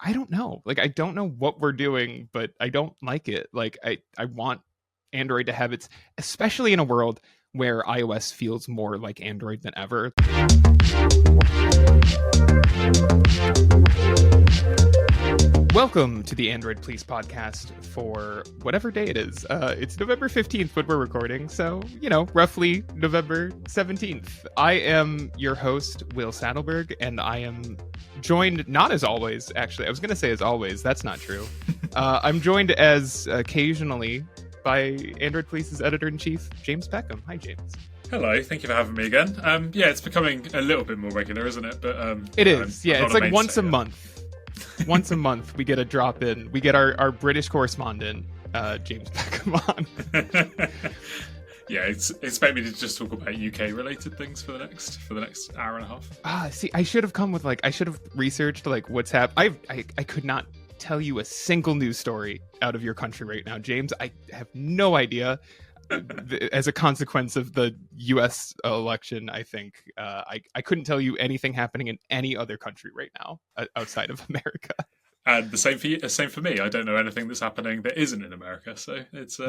I don't know. Like, I don't know what we're doing, but I don't like it. Like, I want Android to have its, especially in a world where iOS feels more like Android than ever. Welcome to the Android Please podcast for whatever day it is. It's November 15th when we're recording, so, roughly November 17th. I am your host, Will Sattelberg, and I am joined, not as always, actually. I was going to say as always. That's not true. I'm joined as occasionally by Android Please's editor-in-chief, James Peckham. Hi, James. Hello, thank you for having me again. It's becoming a little bit more regular, isn't it? But it is, yeah. It's like once a month. Once a month, we get a drop in. We get our British correspondent, James Peckham, on. Yeah, expect me to just talk about UK related things for the next hour and a half. See, I should have researched what's happening. I could not tell you a single news story out of your country right now, James. I have no idea. As a consequence of the U.S. election, I think I couldn't tell you anything happening in any other country right now outside of America. And the same for you, same for me. I don't know anything that's happening that isn't in America, so it's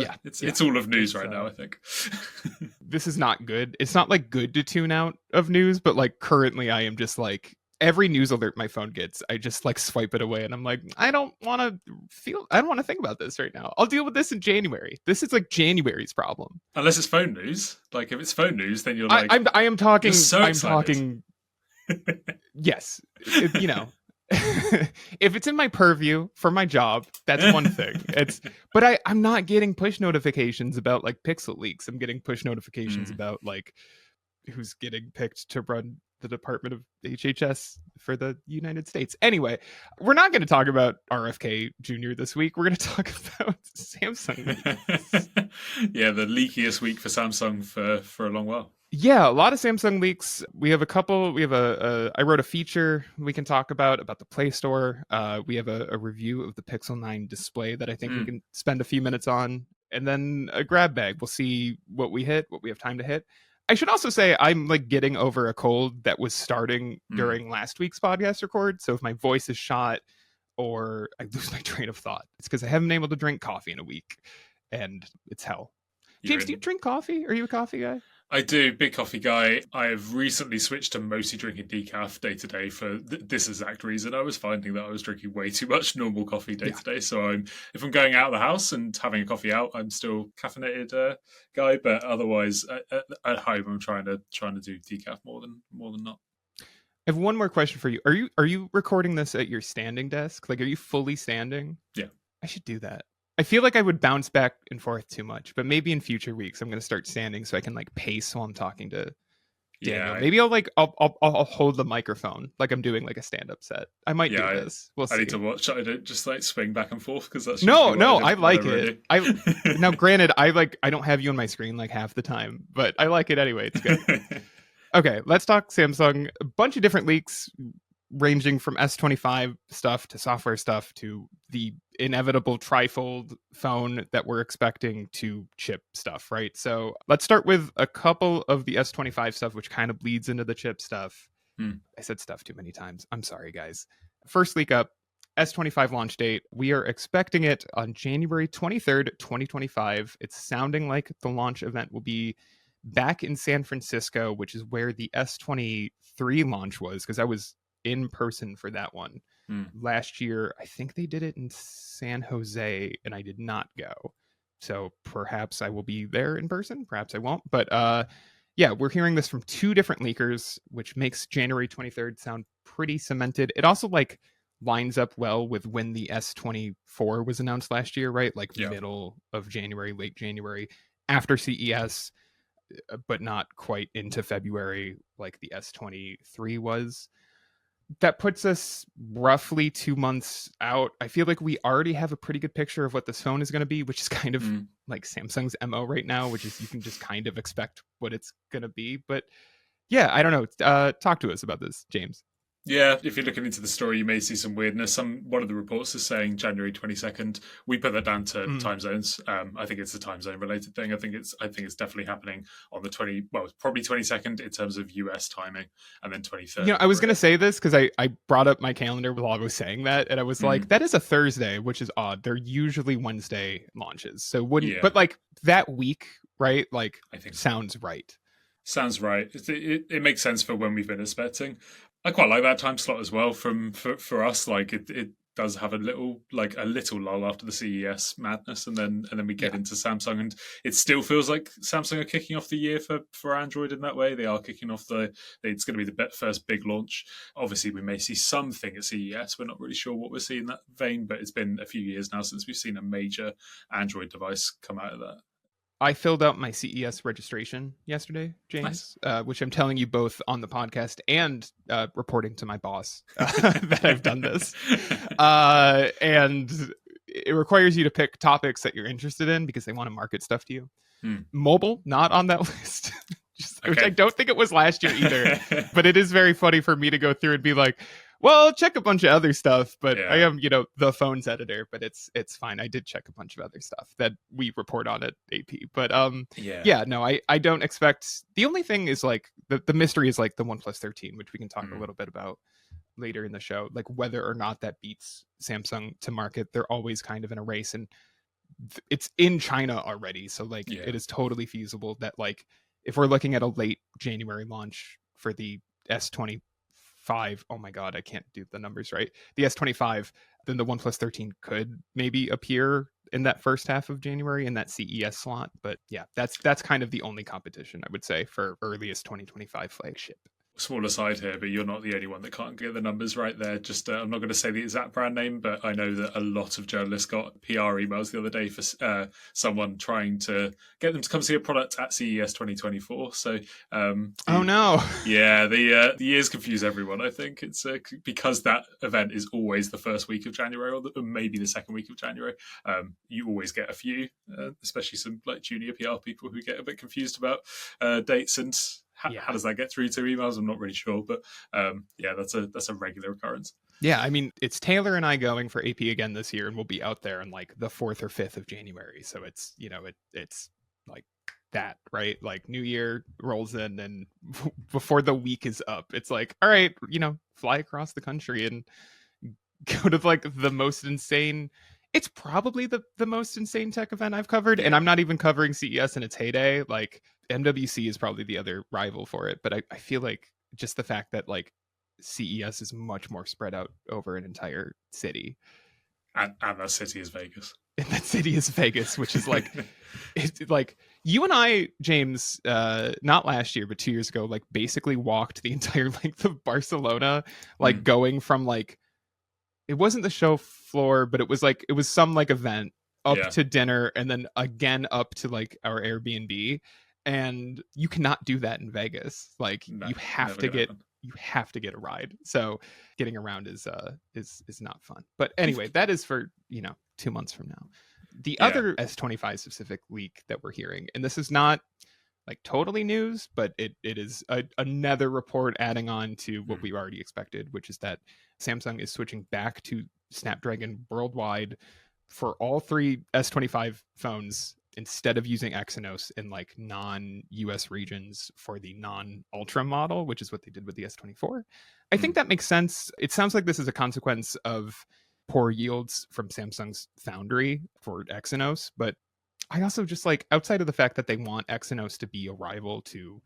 all of news right now, I think. This is not good. It's not good to tune out of news, but currently I am just every news alert my phone gets, I just swipe it away, and I'm like, I don't want to think about this right now. I'll deal with this in January. This is January's problem. Unless it's phone news. If it's phone news, then you're I am talking. So I'm talking. Yes, if it's in my purview for my job, that's one thing. But I'm not getting push notifications about Pixel leaks. I'm getting push notifications about who's getting picked to run the Department of HHS for the United States. Anyway, we're not going to talk about RFK Jr. this week. We're going to talk about Samsung. Yeah, the leakiest week for Samsung for a long while. Yeah, a lot of Samsung leaks. We have a couple. We have I wrote a feature we can talk about the Play Store. We have a review of the Pixel 9 display that I think we can spend a few minutes on. And then a grab bag. We'll see what we hit, what we have time to hit. I should also say I'm getting over a cold that was starting during last week's podcast record. So if my voice is shot or I lose my train of thought, it's because I haven't been able to drink coffee in a week, and it's hell. James, do you drink coffee? Are you a coffee guy? I do, big coffee guy. I have recently switched to mostly drinking decaf day to day for this exact reason. I was finding that I was drinking way too much normal coffee day to day. So if I'm going out of the house and having a coffee out, I'm still caffeinated guy. But otherwise, at home, I'm trying to do decaf more than not. I have one more question for you. Are you recording this at your standing desk? Are you fully standing? Yeah, I should do that. I feel like I would bounce back and forth too much, but maybe in future weeks I'm going to start standing so I can pace while I'm talking to Daniel. Yeah, maybe I'll hold the microphone like I'm doing a stand-up set. I might do this. We'll see. I need to watch. I don't just swing back and forth because that's no. I like it. Now, granted, I don't have you on my screen half the time, but I like it anyway. It's good. Okay, let's talk Samsung. A bunch of different leaks, ranging from S25 stuff to software stuff to the inevitable trifold phone that we're expecting to chip stuff, right? So let's start with a couple of the S25 stuff, which kind of bleeds into the chip stuff. I said stuff too many times. I'm sorry, guys. First leak up, S25 launch date. We are expecting it on January 23rd, 2025. It's sounding like the launch event will be back in San Francisco, which is where the S23 launch was, because I was in person for that one last year. I think they did it in San Jose and I did not go, so perhaps I will be there in person, perhaps I won't, but we're hearing this from two different leakers, which makes January 23rd sound pretty cemented. It also lines up well with when the S24 was announced last year, right? Middle of January, late January, after CES, but not quite into February like the S23 was. That puts us roughly 2 months out. I feel like we already have a pretty good picture of what this phone is going to be, which is kind of Samsung's MO right now, which is you can just kind of expect what it's going to be. But yeah, I don't know. Talk to us about this, James. Yeah, if you're looking into the story, you may see some weirdness. One of the reports is saying January 22nd. We put that down to Mm. time zones. I think it's a time zone related thing. I think it's definitely happening on the 20. Well, probably 22nd in terms of US timing, and then 23rd. I was going to say this because I brought up my calendar while I was saying that, and I was like, that is a Thursday, which is odd. They're usually Wednesday launches. So wouldn't, Yeah, but like that week, right? Like, I think so. sounds right. Sounds right. It makes sense for when we've been expecting. I quite like that time slot as well. For us, like it does have a little lull after the CES madness, and then we get Yeah. into Samsung, and it still feels like Samsung are kicking off the year for Android in that way. They are kicking off it's going to be the first big launch. Obviously, we may see something at CES. We're not really sure what we're seeing in that vein, but it's been a few years now since we've seen a major Android device come out of that. I filled out my CES registration yesterday, Nice. James, which I'm telling you both on the podcast and reporting to my boss that I've done this. And it requires you to pick topics that you're interested in because they want to market stuff to you. Mobile, not on that list, which I don't think it was last year either. But it is very funny for me to go through and be like, well, check a bunch of other stuff, but I am, the phones editor, but it's fine. I did check a bunch of other stuff that we report on at AP. But no, I don't expect. The only thing is like the mystery is like the OnePlus 13, which we can talk a little bit about later in the show, like whether or not that beats Samsung to market. They're always kind of in a race, and it's in China already, so like it is totally feasible that like if we're looking at a late January launch for the S25, oh my god, I can't do the numbers right, the S25, then the OnePlus 13 could maybe appear in that first half of January in that CES slot. But yeah, that's kind of the only competition I would say for earliest 2025 flagship. Small aside here, but you're not the only one that can't get the numbers right there. Just I'm not going to say the exact brand name, but I know that a lot of journalists got PR emails the other day for someone trying to get them to come see a product at CES 2024. So, oh no, yeah, the years confuse everyone. I think it's because that event is always the first week of January or maybe the second week of January. You always get a few, especially some like junior PR people who get a bit confused about dates and. How does that get through to emails? I'm not really sure, but that's a regular occurrence. Yeah, I mean, it's Taylor and I going for AP again this year, and we'll be out there on like the 4th or 5th of January. So it's it's like that, right? Like New Year rolls in, and before the week is up, it's like, all right, fly across the country and go to like the most insane. It's probably the most insane tech event I've covered, and I'm not even covering CES in its heyday. Like MWC is probably the other rival for it, but I feel like just the fact that like CES is much more spread out over an entire city. And that city is Vegas. And that city is Vegas, which is like, it's like you and I, James, not last year, but 2 years ago, like basically walked the entire length of Barcelona, like going from like, it wasn't the show floor, but it was some like event up to dinner and then again up to like our Airbnb. And you cannot do that in Vegas. Like you have to get a ride. So getting around is not fun. But anyway, that is for 2 months from now. The other S25 specific leak that we're hearing, and this is not like totally news, but it is another report adding on to what we already expected, which is that Samsung is switching back to Snapdragon worldwide for all three S25 phones instead of using Exynos in like non-US regions for the non-Ultra model, which is what they did with the S24. I think that makes sense. It sounds like this is a consequence of poor yields from Samsung's foundry for Exynos, but I also just like, outside of the fact that they want Exynos to be a rival to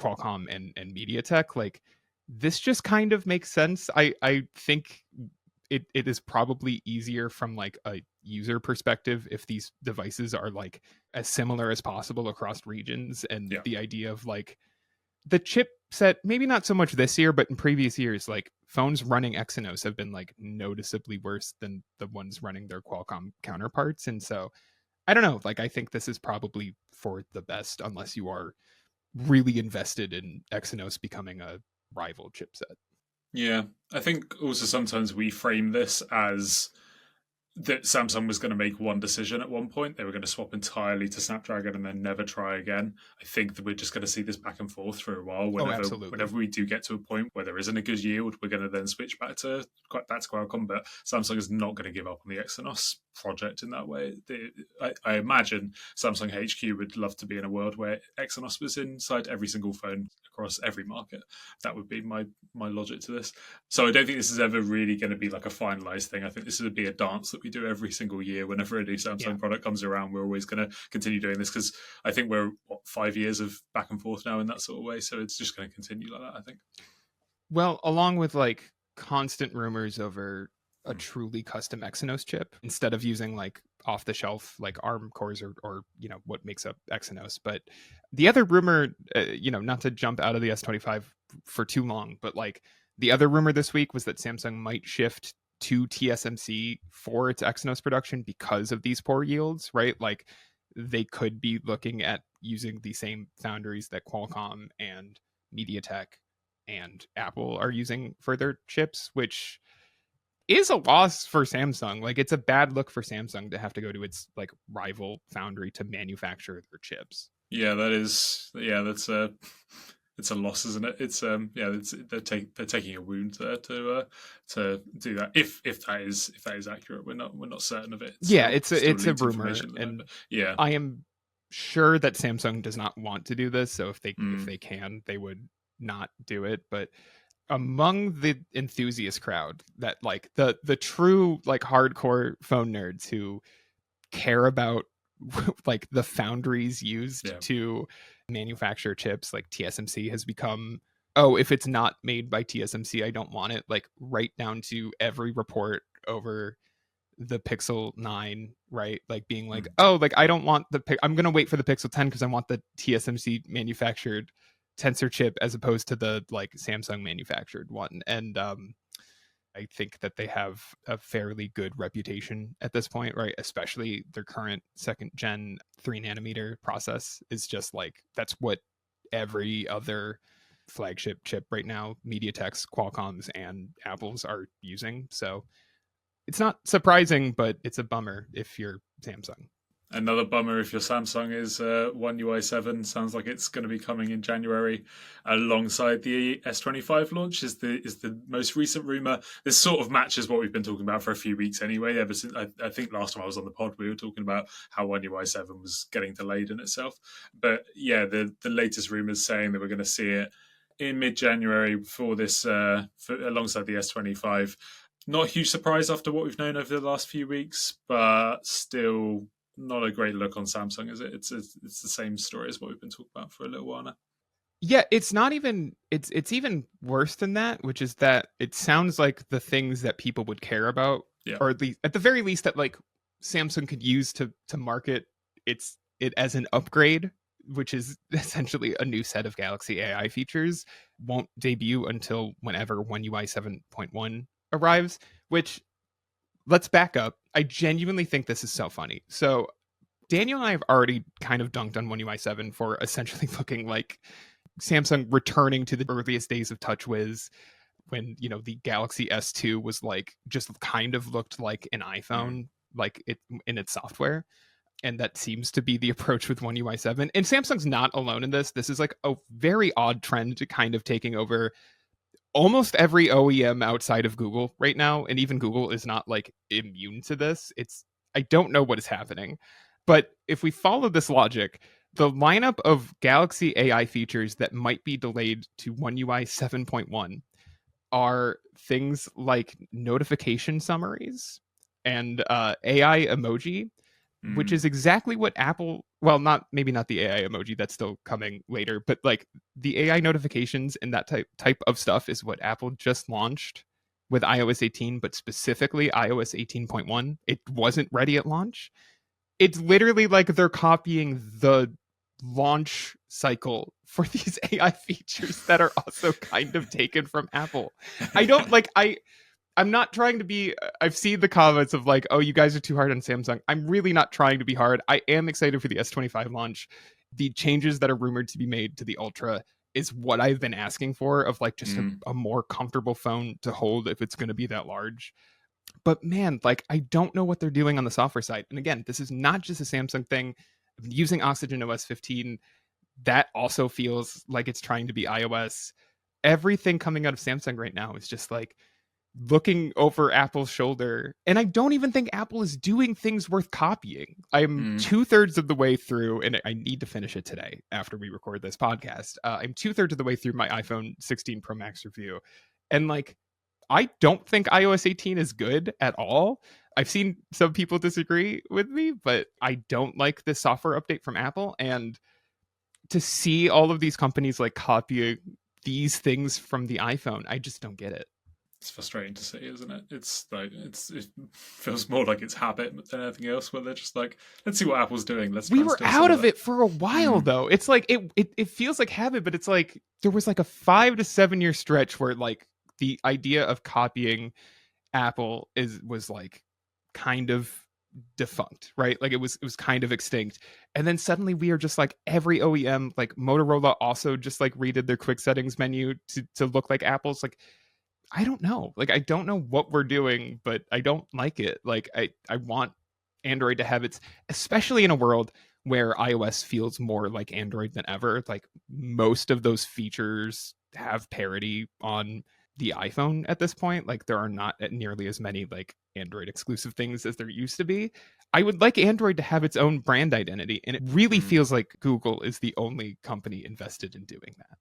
Qualcomm and MediaTek, like this just kind of makes sense. I think it is probably easier from like a user perspective if these devices are like as similar as possible across regions. And the idea of like the chipset, maybe not so much this year, but in previous years, like phones running Exynos have been like noticeably worse than the ones running their Qualcomm counterparts. And so I don't know, like I think this is probably for the best unless you are really invested in Exynos becoming a rival chipset. Yeah, I think also sometimes we frame this as that Samsung was going to make one decision at one point. They were going to swap entirely to Snapdragon and then never try again. I think that we're just going to see this back and forth for a while. Oh, absolutely. Whenever we do get to a point where there isn't a good yield, we're going to then switch back to Qualcomm. But Samsung is not going to give up on the Exynos project in that way. I imagine Samsung HQ would love to be in a world where Exynos was inside every single phone across every market. That would be my logic to this. So I don't think this is ever really going to be like a finalized thing. I think this would be a dance that we do every single year. Whenever a new Samsung product comes around, we're always going to continue doing this, because I think we're 5 years of back and forth now in that sort of way. So it's just going to continue like that, I think. Well, along with like constant rumors over a truly custom Exynos chip instead of using like off the shelf like ARM cores or you know what makes up Exynos. But the other rumor, not to jump out of the S25 for too long, but like the other rumor this week was that Samsung might shift to TSMC for its Exynos production because of these poor yields, right? Like they could be looking at using the same foundries that Qualcomm and MediaTek and Apple are using for their chips, which is a loss for Samsung. Like it's a bad look for Samsung to have to go to its like rival foundry to manufacture their chips. Yeah, that's it's a loss, isn't it? It's they're taking a wound there to do that. If that is accurate, we're not certain of it. It's a rumor, and yeah, I am sure that Samsung does not want to do this. So if they can, they would not do it. But among the enthusiast crowd, that like the true like hardcore phone nerds who care about like the foundries used to manufacture chips, like TSMC has become, if it's not made by TSMC, I don't want it, like right down to every report over the Pixel 9, right? Like being like, like I don't want I'm going to wait for the Pixel 10 because I want the TSMC manufactured Tensor chip as opposed to the like Samsung manufactured one. And I think that they have a fairly good reputation at this point, right? Especially their current second gen 3nm process is just like, that's what every other flagship chip right now, MediaTek's, Qualcomm's, and Apple's are using. So it's not surprising, but it's a bummer if you're Samsung. Another bummer if your Samsung is One UI 7. Sounds like it's going to be coming in January alongside the S25 launch is the most recent rumor. This sort of matches what we've been talking about for a few weeks anyway. Ever since I think last time I was on the pod, we were talking about how One UI 7 was getting delayed in itself. But yeah, the latest rumors saying that we're going to see it in mid-January for this alongside the S25. Not a huge surprise after what we've known over the last few weeks, but still not a great look on Samsung, is it? It's the same story as what we've been talking about for a little while now. Yeah, it's not even it's even worse than that, which is that it sounds like the things that people would care about, or at the very least that like Samsung could use to market it as an upgrade, which is essentially a new set of Galaxy AI features, won't debut until whenever One UI 7.1 arrives, which, let's back up. I genuinely think this is so funny. So Daniel and I have already kind of dunked on One UI 7 for essentially looking like Samsung returning to the earliest days of TouchWiz, when, the Galaxy S2 was like just kind of looked like an iPhone, like it in its software. And that seems to be the approach with One UI 7. And Samsung's not alone in this. This is like a very odd trend to kind of taking over almost every OEM outside of Google right now. And even Google is not like immune to this. I don't know what is happening. But if we follow this logic, the lineup of Galaxy AI features that might be delayed to One UI 7.1 are things like notification summaries and AI emoji, which is exactly what Apple, well, maybe not the AI emoji, that's still coming later, but like the AI notifications and that type of stuff is what Apple just launched with iOS 18, but specifically iOS 18.1. It wasn't ready at launch. It's literally like they're copying the launch cycle for these AI features that are also kind of taken from Apple. I'm not trying to be, I've seen the comments of like, oh, you guys are too hard on Samsung. I'm really not trying to be hard. I am excited for the S25 launch. The changes that are rumored to be made to the Ultra is what I've been asking for, of like just a more comfortable phone to hold if it's going to be that large. But man, like I don't know what they're doing on the software side. And again, this is not just a Samsung thing. Using Oxygen OS 15, that also feels like it's trying to be iOS. Everything coming out of Samsung right now is just like looking over Apple's shoulder. And I don't even think Apple is doing things worth copying. I'm Mm. 2/3 of the way through, and I need to finish it today after we record this podcast. I'm 2/3 of the way through my iPhone 16 Pro Max review. And like, I don't think iOS 18 is good at all. I've seen some people disagree with me, but I don't like this software update from Apple. And to see all of these companies like copying these things from the iPhone, I just don't get it. It's frustrating to see, isn't it? It feels more like it's habit than anything else. Where they're just like, let's see what Apple's doing. Let's try We and were steal some out of of that. it for a while though. It's like it feels like habit, but it's like there was like a 5 to 7 year stretch where like the idea of copying Apple was like kind of defunct, right? Like it was kind of extinct. And then suddenly we are just like every OEM, like Motorola also just like redid their quick settings menu to look like Apple's. Like I don't know. Like I don't know what we're doing, but I don't like it. Like I want Android to have its, especially in a world where iOS feels more like Android than ever. Like most of those features have parity on the iPhone at this point. Like there are not nearly as many like Android exclusive things as there used to be. I would like Android to have its own brand identity, and it really Mm. feels like Google is the only company invested in doing that.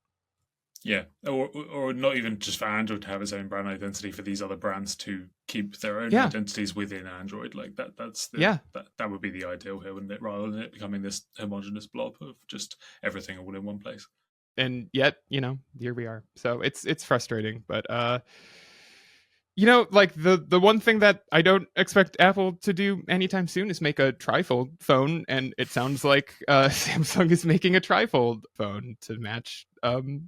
Yeah, or not even just for Android to have its own brand identity, for these other brands to keep their own Yeah, identities within Android. Like that, yeah. that would be the ideal here, wouldn't it? Rather than it becoming this homogenous blob of just everything all in one place. And yet, here we are. So it's frustrating, but like the one thing that I don't expect Apple to do anytime soon is make a trifold phone, and it sounds like Samsung is making a trifold phone to match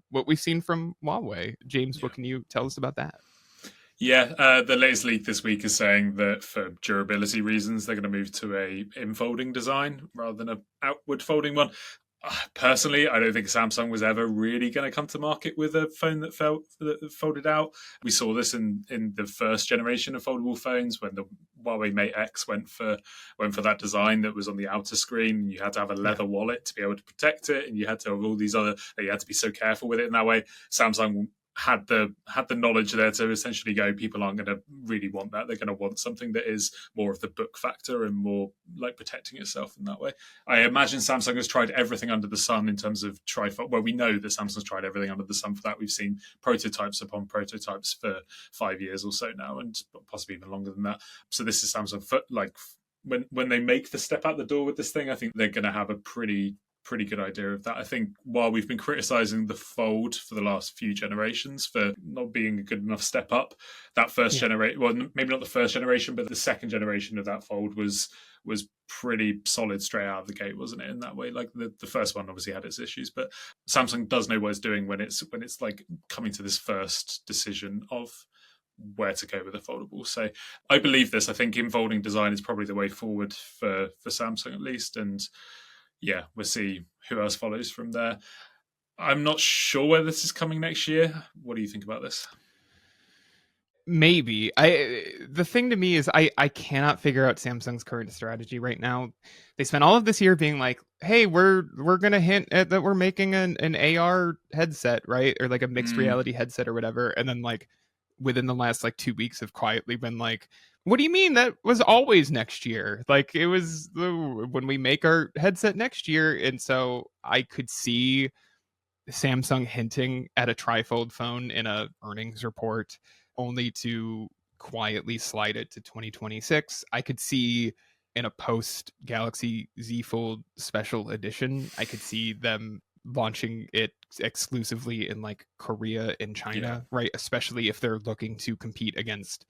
what we've seen from Huawei. James, Yeah. what can you tell us about that? Yeah, the latest leak this week is saying that for durability reasons, they're going to move to a infolding design rather than a outward folding one. Personally, I don't think Samsung was ever really going to come to market with a phone that folded out. We saw this in the first generation of foldable phones when the Huawei Mate X went for that design that was on the outer screen. You had to have a leather wallet to be able to protect it, and you had to have all these other. You had to be so careful with it in that way. Samsung had the knowledge there to essentially go, people aren't going to really want that. They're going to want something that is more of the book factor and more like protecting itself in that way. I imagine Samsung has tried everything under the sun in terms of trifold. Well, we know that Samsung's tried everything under the sun for that. We've seen prototypes upon prototypes for 5 years or so now, and possibly even longer than that. So this is Samsung like when they make the step out the door with this thing, I think they're going to have a pretty good idea of that. I think while we've been criticizing the Fold for the last few generations for not being a good enough step up, that first generation, well, maybe not the first generation, but the second generation of that Fold was pretty solid straight out of the gate, wasn't it? In that way, like the first one obviously had its issues, but Samsung does know what it's doing when it's like coming to this first decision of where to go with a foldable. So I believe this. I think infolding design is probably the way forward for Samsung at least, and yeah, we'll see who else follows from there. I'm not sure whether this is coming next year. What do you think about this? Maybe. The thing to me is I cannot figure out Samsung's current strategy right now. They spent all of this year being like, "Hey, we're gonna hint at that we're making an AR headset, right? Or like a mixed reality headset or whatever." And then like within the last like 2 weeks have quietly been like, "What do you mean that was always next year? Like it was when we make our headset next year." And so I could see Samsung hinting at a trifold phone in a earnings report, only to quietly slide it to 2026. I could see in a post Galaxy Z Fold special edition, I could see them launching it exclusively in like Korea and China, right? Especially if they're looking to compete against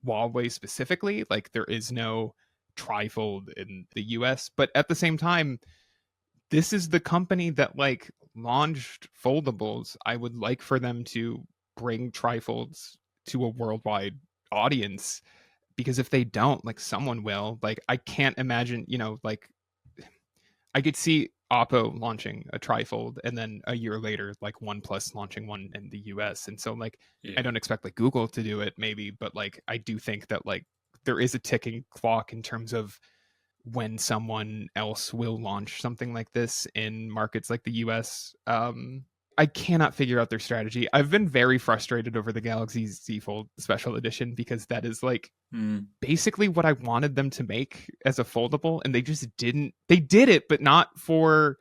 Huawei specifically. Like there is no trifold in the US, but at the same time, this is the company that like launched foldables. I would like for them to bring trifolds to a worldwide audience, because if they don't, like someone will. Like I can't imagine, like I could see Oppo launching a trifold and then a year later like OnePlus launching one in the US. And so like I Yeah. don't expect like Google to do it maybe, but like I do think that like there is a ticking clock in terms of when someone else will launch something like this in markets like the US. I cannot figure out their strategy. I've been very frustrated over the Galaxy Z Fold Special Edition because that is like basically what I wanted them to make as a foldable, and they just didn't. They did it, but not for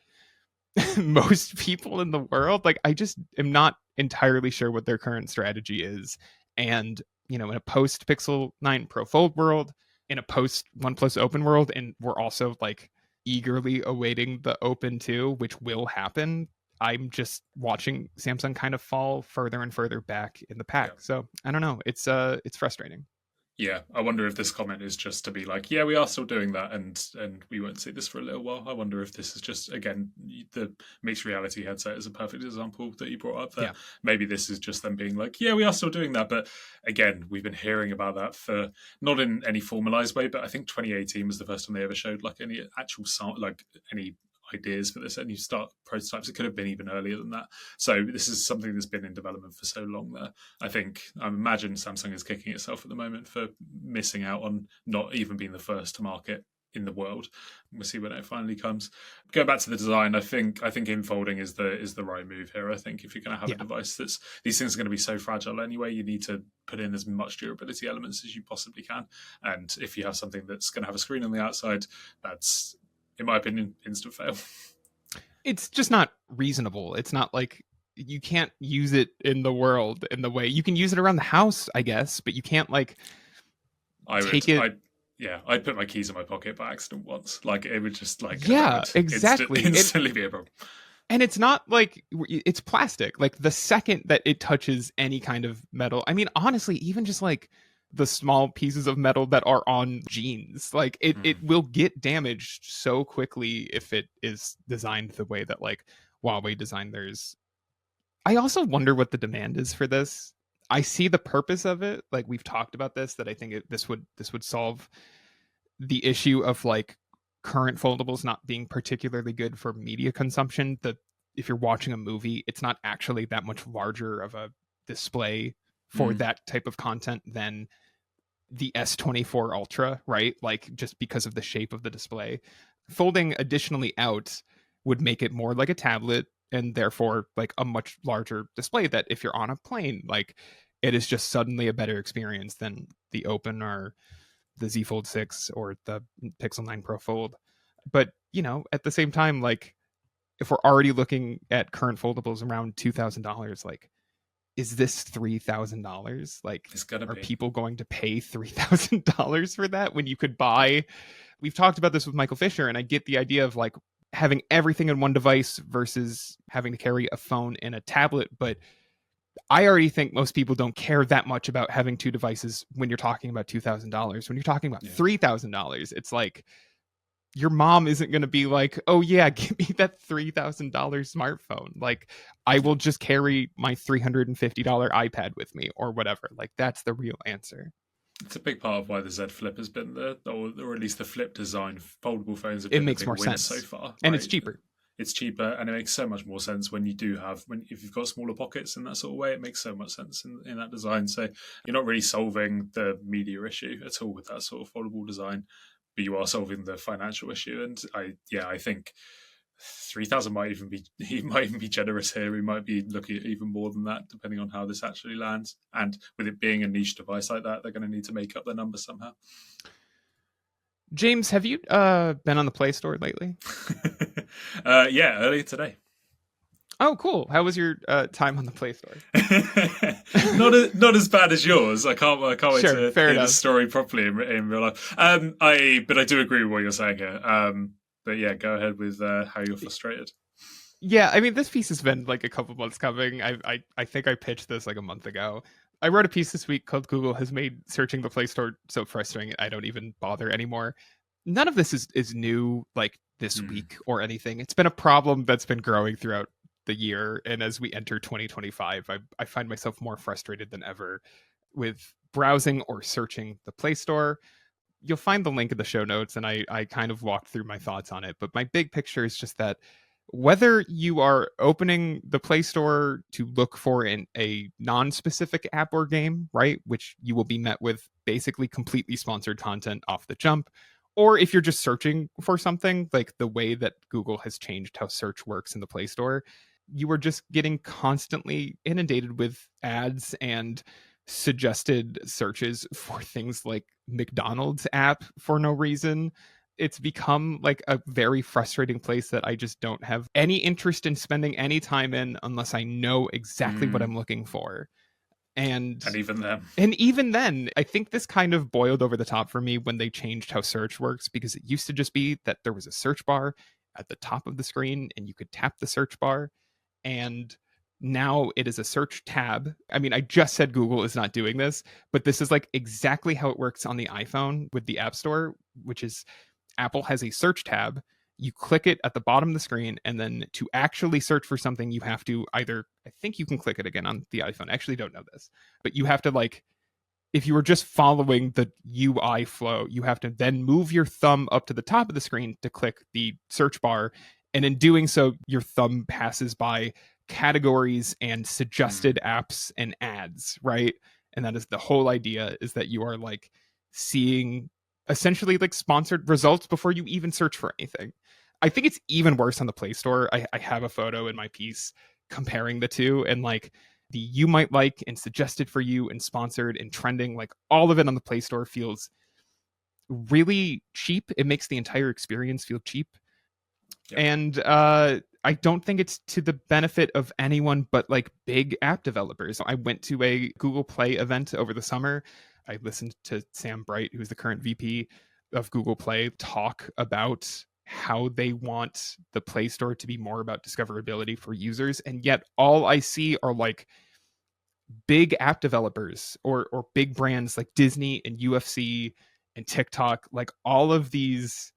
most people in the world. Like, I just am not entirely sure what their current strategy is. And, you know, in a post Pixel 9 Pro Fold world, in a post OnePlus Open world, and we're also like eagerly awaiting the Open 2, which will happen. I'm just watching Samsung kind of fall further and further back in the pack. Yeah. So I don't know. It's frustrating. Yeah, I wonder if this comment is just to be like, yeah, we are still doing that, and we won't see this for a little while. I wonder if this is just, again, the mixed reality headset is a perfect example that you brought up there. Yeah. Maybe this is just them being like, yeah, we are still doing that, but again, we've been hearing about that for not in any formalized way, but I think 2018 was the first time they ever showed like any actual like any ideas for this, and you start prototypes. It could have been even earlier than that. So this is something that's been in development for so long there. I imagine Samsung is kicking itself at the moment for missing out on not even being the first to market in the world. We'll see when it finally comes. Going back to the design, I think infolding is the right move here. I think if you're going to have a device that's, these things are going to be so fragile anyway, you need to put in as much durability elements as you possibly can. And if you have something that's going to have a screen on the outside, that's, in my opinion, instant fail. It's just not reasonable. It's not like you can't use it in the world in the way you can use it around the house, I guess, but you can't like take it. I'd put my keys in my pocket by accident once. Like it would just like exactly instantly be a problem. And it's not like it's plastic. Like the second that it touches any kind of metal, I mean, honestly, even just like the small pieces of metal that are on jeans, like it will get damaged so quickly if it is designed the way that like Huawei designed theirs. I also wonder what the demand is for this. I see the purpose of it. Like we've talked about this, that I think this would solve the issue of like current foldables not being particularly good for media consumption. That if you're watching a movie, it's not actually that much larger of a display for that type of content than the S24 Ultra, right? Like just because of the shape of the display. Folding additionally out would make it more like a tablet, and therefore like a much larger display that if you're on a plane, like it is just suddenly a better experience than the Open or the Z Fold 6 or the Pixel 9 Pro Fold. But, you know, at the same time, like if we're already looking at current foldables around $2,000, like is this $3,000? Like, are people going to pay $3,000 for that when you could buy? We've talked about this with Michael Fisher, and I get the idea of like having everything in one device versus having to carry a phone and a tablet. But I already think most people don't care that much about having two devices when you're talking about $2,000. When you're talking about $3,000, it's like your mom isn't going to be like, oh yeah, give me that $3,000 smartphone. Like I will just carry my $350 iPad with me or whatever. Like that's the real answer. It's a big part of why the Z Flip has been or at least the Flip design. Foldable phones have been it makes a big more winner sense so far, right? And it's cheaper. It's cheaper, and it makes so much more sense when if you've got smaller pockets in that sort of way. It makes so much sense in that design. So you're not really solving the media issue at all with that sort of foldable design, but you are solving the financial issue. And I think 3,000 might even be generous here. We might be looking at even more than that, depending on how this actually lands. And with it being a niche device like that, they're going to need to make up their numbers somehow. James, have you been on the Play Store lately? Earlier today. Oh, cool. How was your time on the Play Store? not as bad as yours. I can't wait to hear the story properly in real life. But I do agree with what you're saying here. But yeah, go ahead with how you're frustrated. Yeah, I mean, this piece has been like a couple months coming. I think I pitched this like a month ago. I wrote a piece this week called Google has made searching the Play Store so frustrating I don't even bother anymore. None of this is new like this week or anything. It's been a problem that's been growing throughout the year. And as we enter 2025, I find myself more frustrated than ever with browsing or searching the Play Store. You'll find the link in the show notes, and I kind of walked through my thoughts on it. But my big picture is just that whether you are opening the Play Store to look for a non-specific app or game, right, which you will be met with basically completely sponsored content off the jump, or if you're just searching for something, like the way that Google has changed how search works in the Play Store, you are just getting constantly inundated with ads and suggested searches for things like McDonald's app for no reason. It's become like a very frustrating place that I just don't have any interest in spending any time in unless I know exactly what Mm. I'm looking for. And And even then, and even then, I think this kind of boiled over the top for me when they changed how search works, because it used to just be that there was a search bar at the top of the screen and you could tap the search bar, and now it is a search tab. I mean, I just said Google is not doing this, but this is like exactly how it works on the iPhone with the App Store, which is Apple has a search tab. You click it at the bottom of the screen, and then to actually search for something, you have to either, I think you can click it again on the iPhone. I actually don't know this, but you have to, like, if you were just following the UI flow, you have to then move your thumb up to the top of the screen to click the search bar. And in doing so, your thumb passes by categories and suggested apps and ads, right? And that is the whole idea, is that you are like seeing essentially like sponsored results before you even search for anything. I think it's even worse on the Play Store. I have a photo in my piece comparing the two, and like the you might like and suggested for you and sponsored and trending, like all of it on the Play Store feels really cheap. It makes the entire experience feel cheap. yep. And I don't think it's to the benefit of anyone but like big app developers. I went to a Google Play event over the summer. I listened to Sam Bright, who's the current VP of Google Play, talk about how they want the Play Store to be more about discoverability for users. And yet all I see are like big app developers or big brands like Disney and UFC and TikTok, like all of these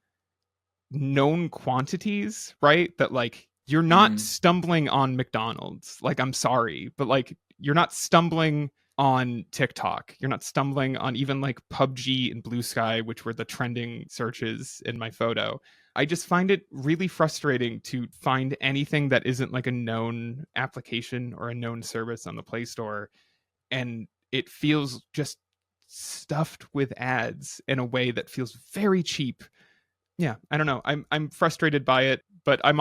known quantities, right? That like you're not Mm. stumbling on McDonald's. Like, I'm sorry, but like you're not stumbling on TikTok. You're not stumbling on even like PUBG and Blue Sky, which were the trending searches in my photo. I just find it really frustrating to find anything that isn't like a known application or a known service on the Play Store. And it feels just stuffed with ads in a way that feels very cheap. Yeah, I don't know. I'm frustrated by it, but I'm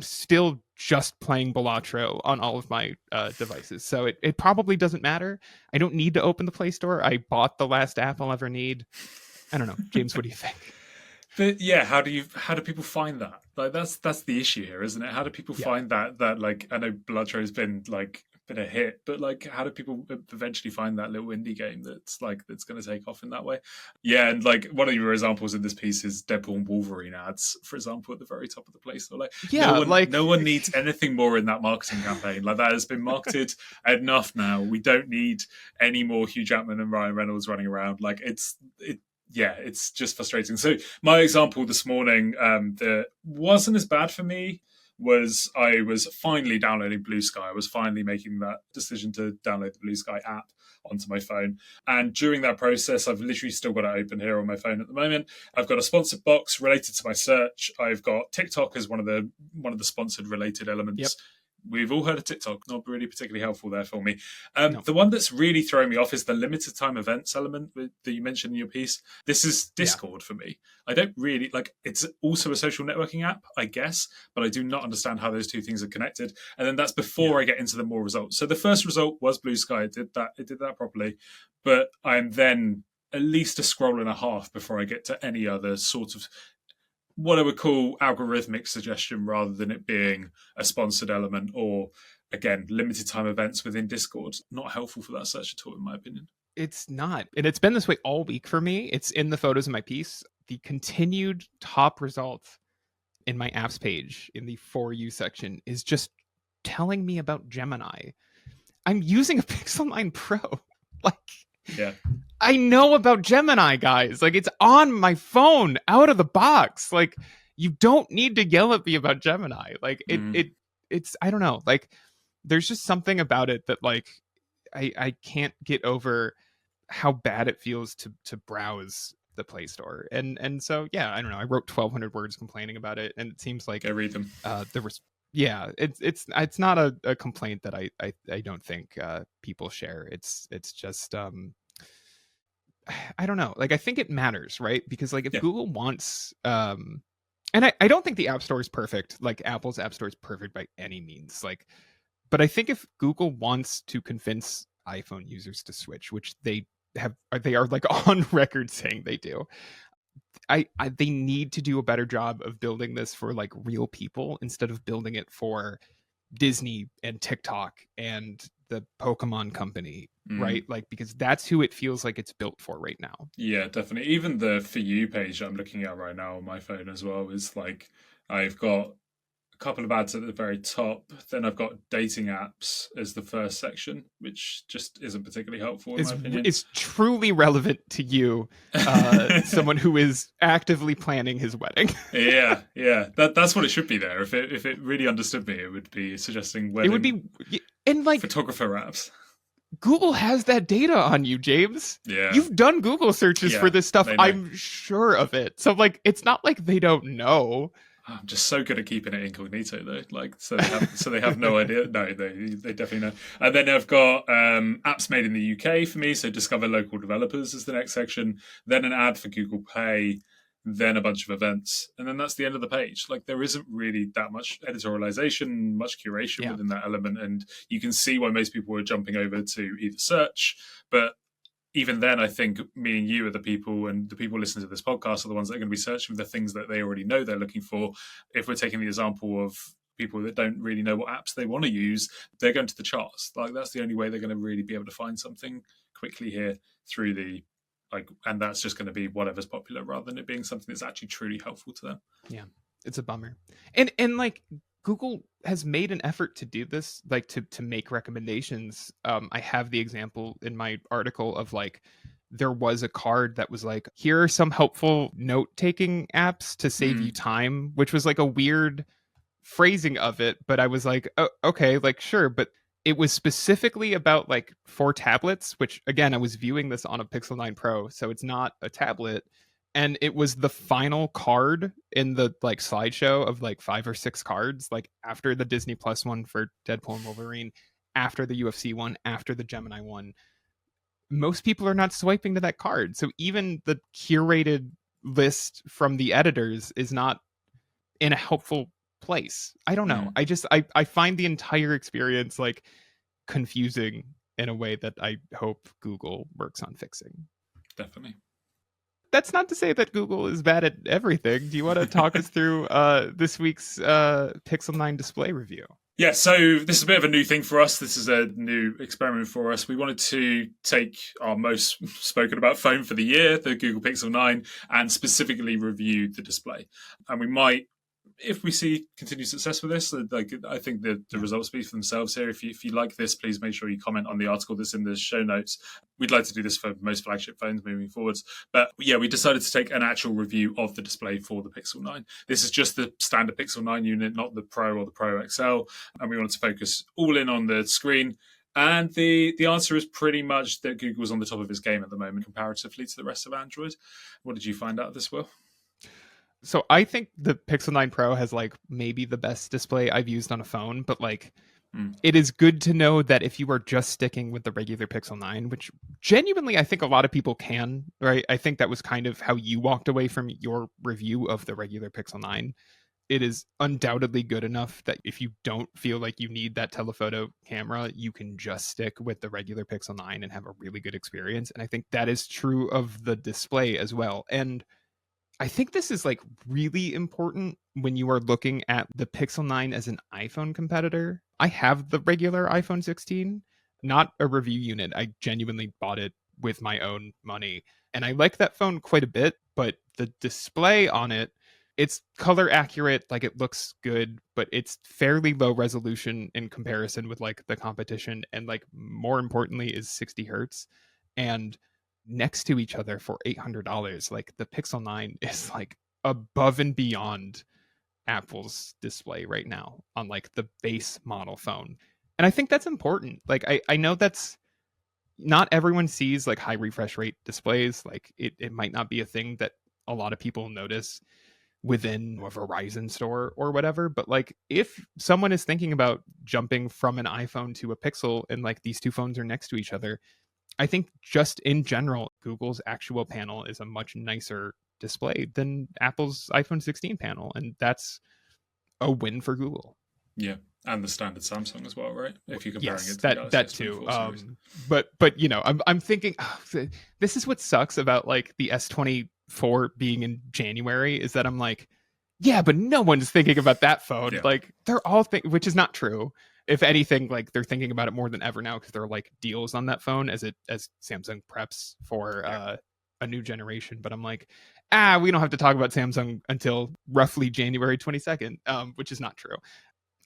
still just playing Balatro on all of my devices. So it probably doesn't matter. I don't need to open the Play Store. I bought the last app I'll ever need. I don't know. James, what do you think? But yeah, how do people find that? Like that's the issue here, isn't it? How do people Yeah. find that like I know Bloodro's been a hit, but like how do people eventually find that little indie game that's going to take off in that way? Yeah, and like one of your examples in this piece is Deadpool and Wolverine ads, for example, at the very top of the Play Store. Like Yeah, no one needs anything more in that marketing campaign. Like that has been marketed enough now. We don't need any more Hugh Jackman and Ryan Reynolds running around. Like yeah, it's just frustrating. So my example this morning that wasn't as bad for me was I was finally downloading Blue Sky. I was finally making that decision to download the Blue Sky app onto my phone. And during that process, I've literally still got it open here on my phone at the moment. I've got a sponsored box related to my search. I've got TikTok as one of the sponsored related elements. Yep. We've all heard of TikTok, not really particularly helpful there for me. No. The one that's really throwing me off is the limited time events element that you mentioned in your piece. This is Discord for me. I don't really like. It's also a social networking app, I guess, but I do not understand how those two things are connected. And then that's before I get into the more results. So the first result was Blue Sky. It did that properly, but I'm then at least a scroll and a half before I get to any other sort of what I would call algorithmic suggestion, rather than it being a sponsored element or, again, limited time events within Discord. Not helpful for that search at all, in my opinion. It's not. And it's been this way all week for me. It's in the photos in my piece. The continued top result in my apps page in the For You section is just telling me about Gemini. I'm using a Pixel 9 Pro. Like, yeah. I know about Gemini, guys. Like, it's on my phone out of the box. Like, you don't need to yell at me about Gemini. Like, it's I don't know. Like, there's just something about it that like I can't get over how bad it feels to browse the Play Store. And so yeah, I don't know. I wrote 1,200 words complaining about it, and it seems like Go read them. there was it's not a complaint that I don't think people share. It's just I don't know. Like I think it matters, right? Because like if Yeah. Google wants and I don't think the App Store is perfect. Like Apple's App Store is perfect by any means. Like, but I think if Google wants to convince iPhone users to switch, which they are like on record saying they do, they need to do a better job of building this for like real people instead of building it for Disney and TikTok and the Pokemon company, right? Like because that's who it feels like it's built for right now. Yeah, definitely. Even the For You page I'm looking at right now on my phone as well is like I've got a couple of ads at the very top. Then I've got dating apps as the first section, which just isn't particularly helpful in my opinion. It's truly relevant to you, someone who is actively planning his wedding. yeah. That's what it should be there. If it really understood me, it would be suggesting wedding. It would be, and like photographer apps. Google has that data on you, James. Yeah. You've done Google searches for this stuff. I'm sure of it. So like, it's not like they don't know. I'm just so good at keeping it incognito though. Like, so they have no idea. No, they definitely know. And then I've got apps made in the UK for me. So discover local developers is the next section. Then an ad for Google Pay. Then a bunch of events, and then that's the end of the page. Like there isn't really that much editorialization, much curation within that element, and you can see why most people are jumping over to either search. But even then, I think me and you are the people, and the people listening to this podcast are the ones that are going to be searching for the things that they already know they're looking for. If we're taking the example of people that don't really know what apps they want to use, they're going to the charts. Like that's the only way they're going to really be able to find something quickly here through the and that's just going to be whatever's popular rather than it being something that's actually truly helpful to them. Yeah, it's a bummer. And like Google has made an effort to do this, like to make recommendations. I have the example in my article of like there was a card that was like, here are some helpful note-taking apps to save you time, which was like a weird phrasing of it, but I was like, oh, okay, like sure, but it was specifically about like for tablets, which again, I was viewing this on a Pixel 9 Pro, so it's not a tablet. And it was the final card in the like slideshow of like 5 or 6 cards, like after the Disney Plus one for Deadpool and Wolverine, after the UFC one, after the Gemini one. Most people are not swiping to that card. So even the curated list from the editors is not in a helpful place. I don't know. I find the entire experience like confusing in a way that I hope Google works on fixing. Definitely. That's not to say that Google is bad at everything. Do you want to talk us through this week's Pixel 9 display review? Yeah, so this is a bit of a new thing for us. This is a new experiment for us. We wanted to take our most spoken about phone for the year, the Google Pixel 9, and specifically review the display. And we might, if we see continued success with this, like I think the results speak for themselves here. If you like this, please make sure you comment on the article that's in the show notes. We'd like to do this for most flagship phones moving forwards. But yeah, we decided to take an actual review of the display for the Pixel 9. This is just the standard Pixel 9 unit, not the Pro or the Pro XL. And we wanted to focus all in on the screen. And the answer is pretty much that Google's on the top of his game at the moment comparatively to the rest of Android. What did you find out of this, Will? So I think the Pixel 9 Pro has like maybe the best display I've used on a phone, but like it is good to know that if you are just sticking with the regular Pixel 9, which genuinely I think a lot of people can, right? I think that was kind of how you walked away from your review of the regular Pixel 9. It is undoubtedly good enough that if you don't feel like you need that telephoto camera, you can just stick with the regular Pixel 9 and have a really good experience. And I think that is true of the display as well. And I think this is like really important when you are looking at the Pixel 9 as an iPhone competitor. I have the regular iPhone 16, not a review unit. I genuinely bought it with my own money. And I like that phone quite a bit, but the display on it, it's color accurate, like it looks good, but it's fairly low resolution in comparison with like the competition. And like more importantly is 60 hertz. And next to each other for $800, like the Pixel 9 is like above and beyond Apple's display right now on like the base model phone. And I think that's important. Like I know that's not everyone sees like high refresh rate displays. Like it might not be a thing that a lot of people notice within a Verizon store or whatever. But like if someone is thinking about jumping from an iPhone to a Pixel and like these two phones are next to each other, I think just in general, Google's actual panel is a much nicer display than Apple's iPhone 16 panel. And that's a win for Google. Yeah. And the standard Samsung as well, right? If you're comparing Yes, it to the Galaxy that S24 too. series. But you know, I'm thinking this is what sucks about like the S24 being in January is that I'm like, yeah, but no one's thinking about that phone. Yeah. Like they're all which is not true. If anything, like they're thinking about it more than ever now because there are like deals on that phone as Samsung preps for a new generation. But I'm like, we don't have to talk about Samsung until roughly January 22nd, which is not true.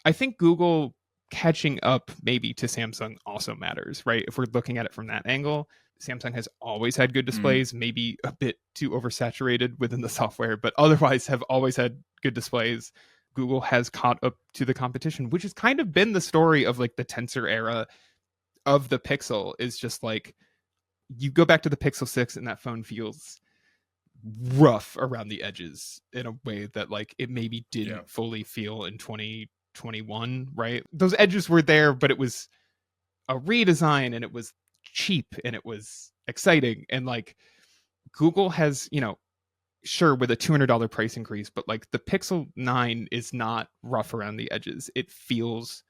I think Google catching up maybe to Samsung also matters, right? If we're looking at it from that angle, Samsung has always had good displays, maybe a bit too oversaturated within the software, but otherwise have always had good displays. Google has caught up to the competition, which has kind of been the story of like the Tensor era of the Pixel, is just like you go back to the Pixel 6 and that phone feels rough around the edges in a way that like it maybe didn't fully feel in 2021, right? Those edges were there, but it was a redesign and it was cheap and it was exciting. And like Google has, you know, sure, with a $200 price increase, but like the Pixel 9 is not rough around the edges. It feels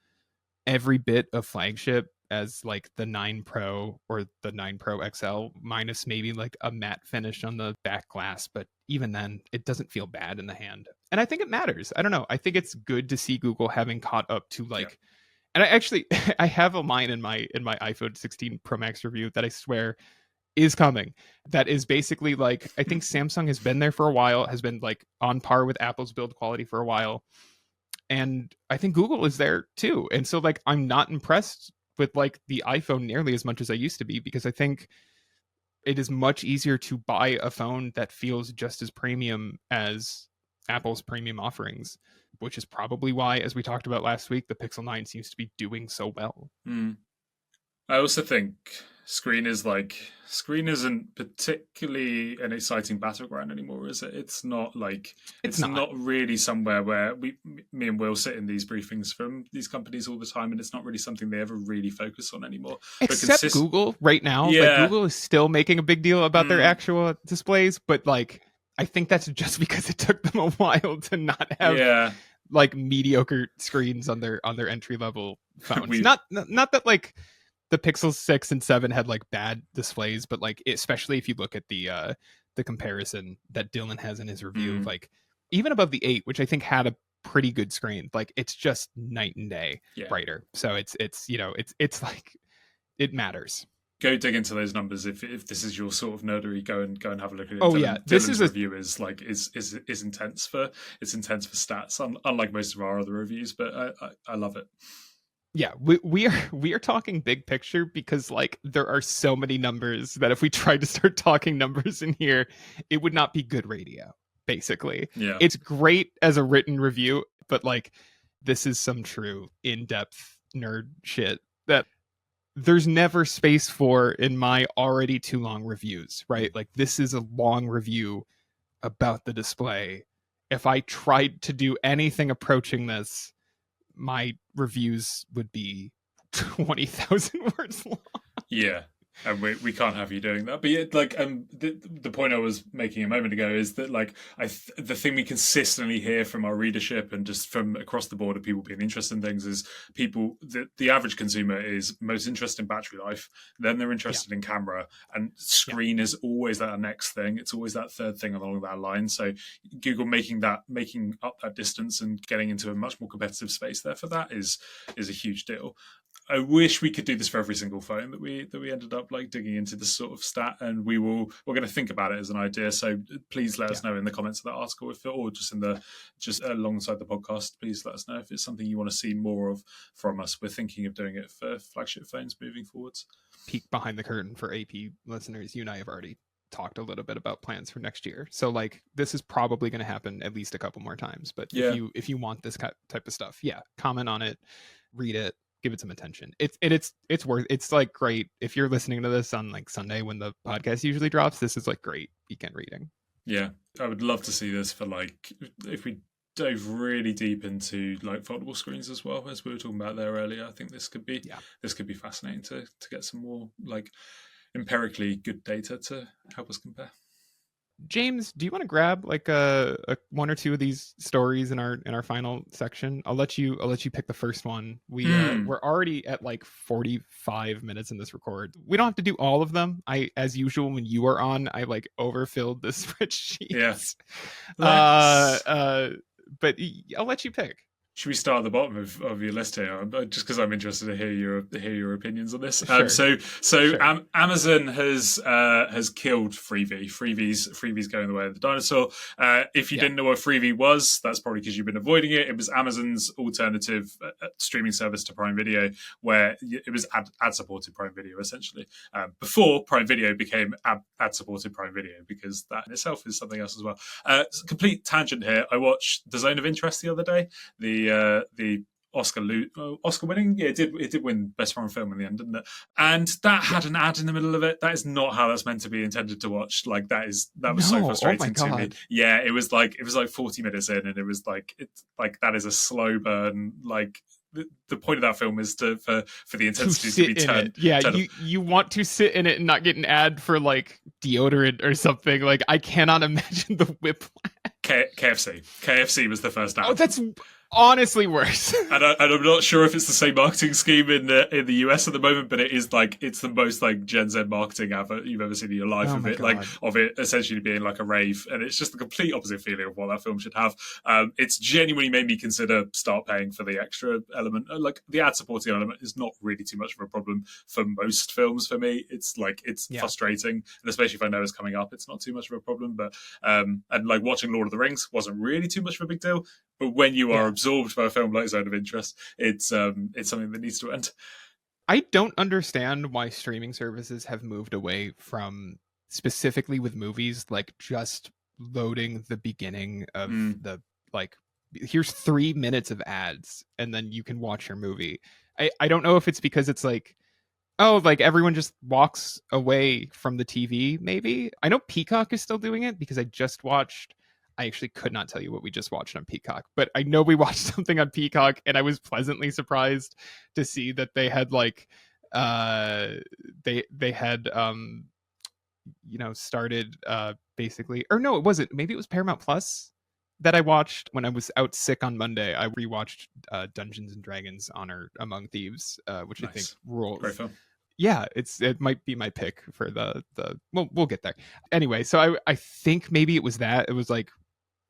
every bit of flagship as like the 9 Pro or the 9 Pro XL, minus maybe like a matte finish on the back glass. But even then, it doesn't feel bad in the hand. And I think it matters. I don't know. I think it's good to see Google having caught up to like, and I actually, I have a line in my iPhone 16 Pro Max review that I swear is coming. That is basically like, I think Samsung has been there for a while, has been like on par with Apple's build quality for a while. And I think Google is there too. And so like, I'm not impressed with like the iPhone nearly as much as I used to be, because I think it is much easier to buy a phone that feels just as premium as Apple's premium offerings, which is probably why, as we talked about last week, the Pixel 9 seems to be doing so well. I also think screen isn't particularly an exciting battleground anymore, is it? It's not like it's not really somewhere where me and Will sit in these briefings from these companies all the time, and it's not really something they ever really focus on anymore. Except Google right now. Like Google is still making a big deal about their actual displays, but like I think that's just because it took them a while to not have like mediocre screens on their entry level phones. Not that like the Pixel 6 and 7 had like bad displays, but like especially if you look at the comparison that Dylan has in his review, like even above the 8, which I think had a pretty good screen, like it's just night and day brighter. So it's you know it's like it matters. Go dig into those numbers if this is your sort of nerdery. Go and have a look at it. Dylan's review is like is intense for stats, unlike most of our other reviews. But I love it. Yeah, we are talking big picture because like there are so many numbers that if we tried to start talking numbers in here, it would not be good radio. Basically, it's great as a written review, but like this is some true in-depth nerd shit that there's never space for in my already too long reviews, right? Like this is a long review about the display. If I tried to do anything approaching this, my reviews would be 20,000 words long. Yeah. And we can't have you doing that. But yeah, like the point I was making a moment ago is that like the thing we consistently hear from our readership and just from across the board of people being interested in things is the average consumer is most interested in battery life, then they're interested in camera, and screen is always that next thing. It's always that third thing along that line. So Google making up that distance and getting into a much more competitive space there for that is a huge deal. I wish we could do this for every single phone that we ended up like digging into this sort of stat, and we're going to think about it as an idea. So please let us know in the comments of that article, or just alongside the podcast. Please let us know if it's something you want to see more of from us. We're thinking of doing it for flagship phones moving forwards. Peek behind the curtain for AP listeners. You and I have already talked a little bit about plans for next year, so like this is probably going to happen at least a couple more times. But if you want this type of stuff, comment on it, read it. give it some attention. It's worth. It's like great if you're listening to this on like Sunday when the podcast usually drops. This is like great weekend reading. Yeah, I would love to see this for like if we dove really deep into like foldable screens as well, as we were talking about there earlier. I think this could be fascinating to get some more like empirically good data to help us compare. James, do you want to grab like a one or two of these stories in our final section? I'll let you pick the first one. We're already at like 45 minutes in this record. We don't have to do all of them. I, as usual, when you are on, I like overfilled the spreadsheet. Yes. But I'll let you pick. Should we start at the bottom of your list here? Just because I'm interested to hear your opinions on this. Sure. Sure. Amazon has killed Freevee. Freevee's going the way of the dinosaur. If you didn't know what Freevee was, that's probably because you've been avoiding it. It was Amazon's alternative streaming service to Prime Video, where it was ad supported Prime Video essentially. Before Prime Video became ad supported Prime Video, because that in itself is something else as well. Complete tangent here. I watched The Zone of Interest the other day. The Oscar winning, it did win Best Foreign Film in the end, didn't it? And that had an ad in the middle of it. That is not how that's meant to be intended to watch. Like that was so frustrating to me. Yeah, it was like 40 minutes in, and it was like that is a slow burn. Like the point of that film is for the intensity to be turned. You want to sit in it and not get an ad for like deodorant or something. Like I cannot imagine the whiplash. KFC was the first ad. Oh, that's honestly worse. and I'm not sure if it's the same marketing scheme in the US at the moment, but it's the most like Gen Z marketing advert you've ever seen in your life of it essentially being like a rave, and it's just the complete opposite feeling of what that film should have. It's genuinely made me consider start paying for the extra element. Like the ad supporting element is not really too much of a problem for most films. For me, it's frustrating, and especially if I know it's coming up, it's not too much of a problem. But and like watching Lord of the Rings wasn't really too much of a big deal. But when you are absorbed by a film like Zone of Interest, it's something that needs to end. I don't understand why streaming services have moved away from, specifically with movies, like just loading the beginning of the like, here's 3 minutes of ads and then you can watch your movie. I don't know if it's because it's like, oh, like everyone just walks away from the TV, maybe. I know Peacock is still doing it because I actually could not tell you what we just watched on Peacock, but I know we watched something on Peacock, and I was pleasantly surprised to see that they had like they had started basically, or no, it wasn't. Maybe it was Paramount Plus that I watched when I was out sick on Monday. I rewatched Dungeons and Dragons: Honor Among Thieves, which nice. I think rules. Great film. Yeah, it might be my pick for the we'll get there. Anyway, so I think maybe it was that. It was like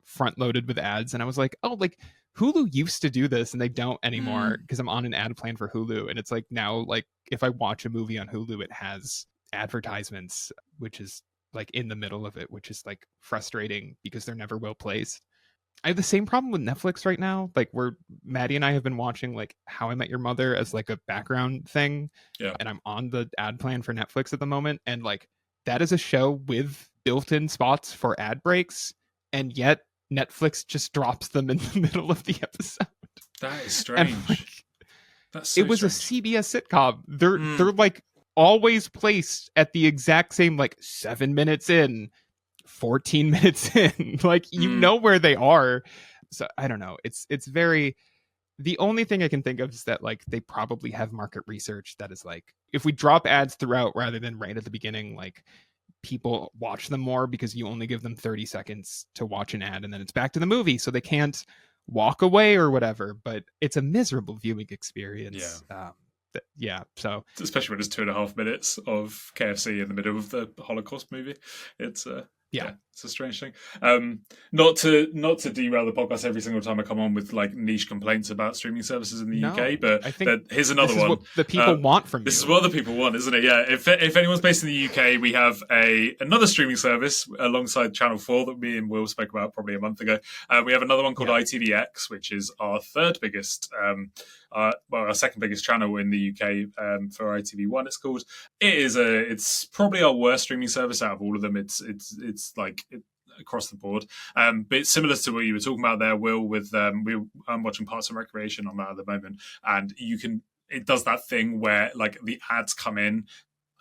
front loaded with ads, and I was like, oh, like Hulu used to do this and they don't anymore because I'm on an ad plan for Hulu, and it's like now, like if I watch a movie on Hulu, it has advertisements, which is like in the middle of it, which is like frustrating because they're never well placed. I have the same problem with Netflix right now, like where Maddie and I have been watching like How I Met Your Mother as like a background thing, and I'm on the ad plan for Netflix at the moment, and like that is a show with built-in spots for ad breaks, and yet Netflix just drops them in the middle of the episode. That is strange. That's so it was strange. A CBS sitcom. They're like always placed at the exact same, like 7 minutes in, 14 minutes in. Like you know where they are. So I don't know. It's very. The only thing I can think of is that like they probably have market research that is like, if we drop ads throughout rather than right at the beginning, like people watch them more because you only give them 30 seconds to watch an ad and then it's back to the movie, so they can't walk away or whatever. But it's a miserable viewing experience. So especially when it's 2.5 minutes of KFC in the middle of the Holocaust movie, it's it's a strange thing. Not to derail the podcast every single time I come on with like niche complaints about streaming services in the UK, but I think here's another one. What the people want from you. This is what the people want, isn't it? Yeah. If anyone's based in the UK, we have another streaming service alongside Channel 4 that me and Will spoke about probably a month ago. We have another one called ITVX, which is our third biggest, our second biggest channel in the UK for ITV1. It's called. It's probably our worst streaming service out of all of them. It's like across the board, but it's similar to what you were talking about there, Will. With I'm watching Parks and Recreation on that at the moment, and you can it does that thing where like the ads come in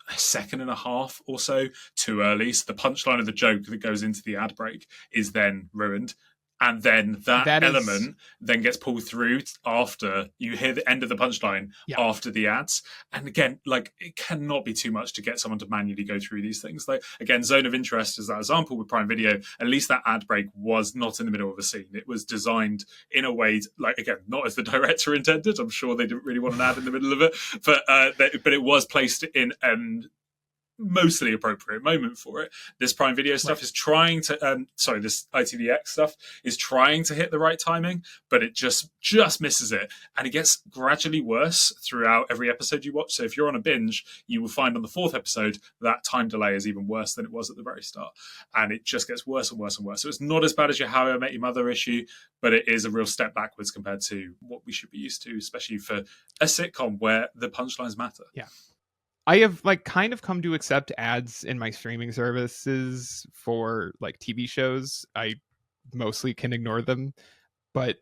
a second and a half or so too early. So the punchline of the joke that goes into the ad break is then ruined. And then that element then gets pulled through after you hear the end of the punchline after the ads. And again, like it cannot be too much to get someone to manually go through these things. Like again, Zone of Interest is that example with Prime Video. At least that ad break was not in the middle of a scene. It was designed in a way, like again, not as the director intended. I'm sure they didn't really want an ad in the middle of it, but it was placed in mostly appropriate moment for it. This Prime Video stuff is trying to this ITVX stuff is trying to hit the right timing, but it just misses it, and it gets gradually worse throughout every episode you watch. So if you're on a binge, you will find on the 4th episode that time delay is even worse than it was at the very start, and it just gets worse and worse and worse. So it's not as bad as your How I Met Your Mother issue, but it is a real step backwards compared to what we should be used to, especially for a sitcom where the punchlines matter. Yeah. I have like kind of come to accept ads in my streaming services for like TV shows. I mostly can ignore them, but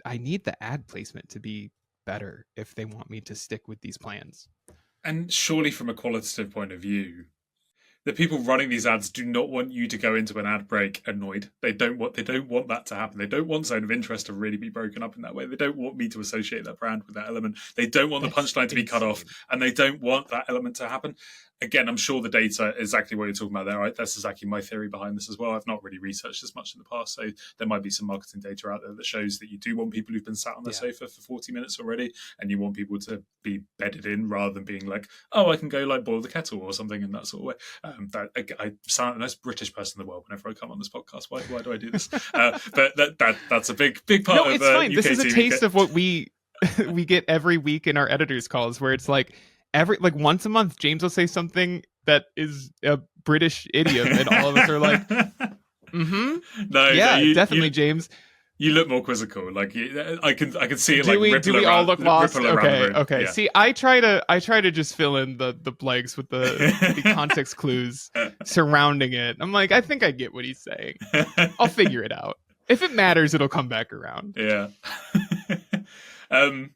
I need the ad placement to be better if they want me to stick with these plans. And surely from a qualitative point of view, the people running these ads do not want you to go into an ad break annoyed. They don't want that to happen. They don't want Zone of Interest to really be broken up in that way. They don't want me to associate that brand with that element. They don't want the punchline to be cut off, and they don't want that element to happen. Again, I'm sure the data is exactly what you're talking about there. Right? That's exactly my theory behind this as well. I've not really researched this much in the past, so there might be some marketing data out there that shows that you do want people who've been sat on their sofa for 40 minutes already, and you want people to be bedded in rather than being like, oh, I can go like boil the kettle or something in that sort of way. I sound the most British person in the world whenever I come on this podcast. Why do I do this? But that's a big part of it's fine. UK this is a TV. Taste of what we get every week in our editors' calls, where it's like once a month, James will say something that is a British idiom, and all of us are like, definitely, James. You look more quizzical. Like I can see it. Do we all look lost? Okay. Yeah. See, I try to just fill in the blanks with the context clues surrounding it. I'm like, I think I get what he's saying. I'll figure it out. If it matters, it'll come back around. Yeah.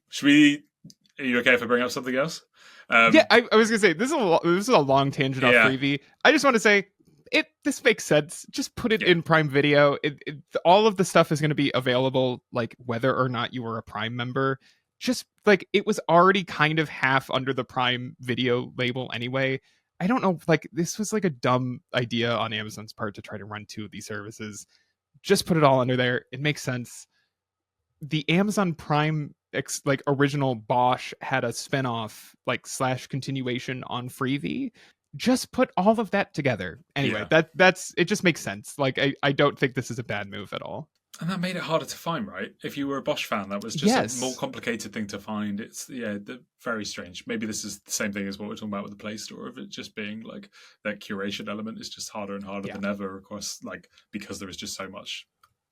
Should we? Are you okay if I bring up something else? I was gonna say this is a long tangent off Freevee. I just want to say this makes sense. Just put it in Prime Video. All of the stuff is going to be available, like whether or not you were a Prime member. Just like it was already kind of half under the Prime Video label anyway. I don't know. Like this was like a dumb idea on Amazon's part to try to run 2 of these services. Just put it all under there. It makes sense. The Amazon Prime original Bosch had a spinoff / continuation on Freevee. Just put all of that together. Anyway, that's it. Just makes sense. Like I don't think this is a bad move at all. And that made it harder to find, right? If you were a Bosch fan, that was just a more complicated thing to find. It's very strange. Maybe this is the same thing as what we're talking about with the Play Store, of it just being like that curation element is just harder and harder than ever, of course, like because there is just so much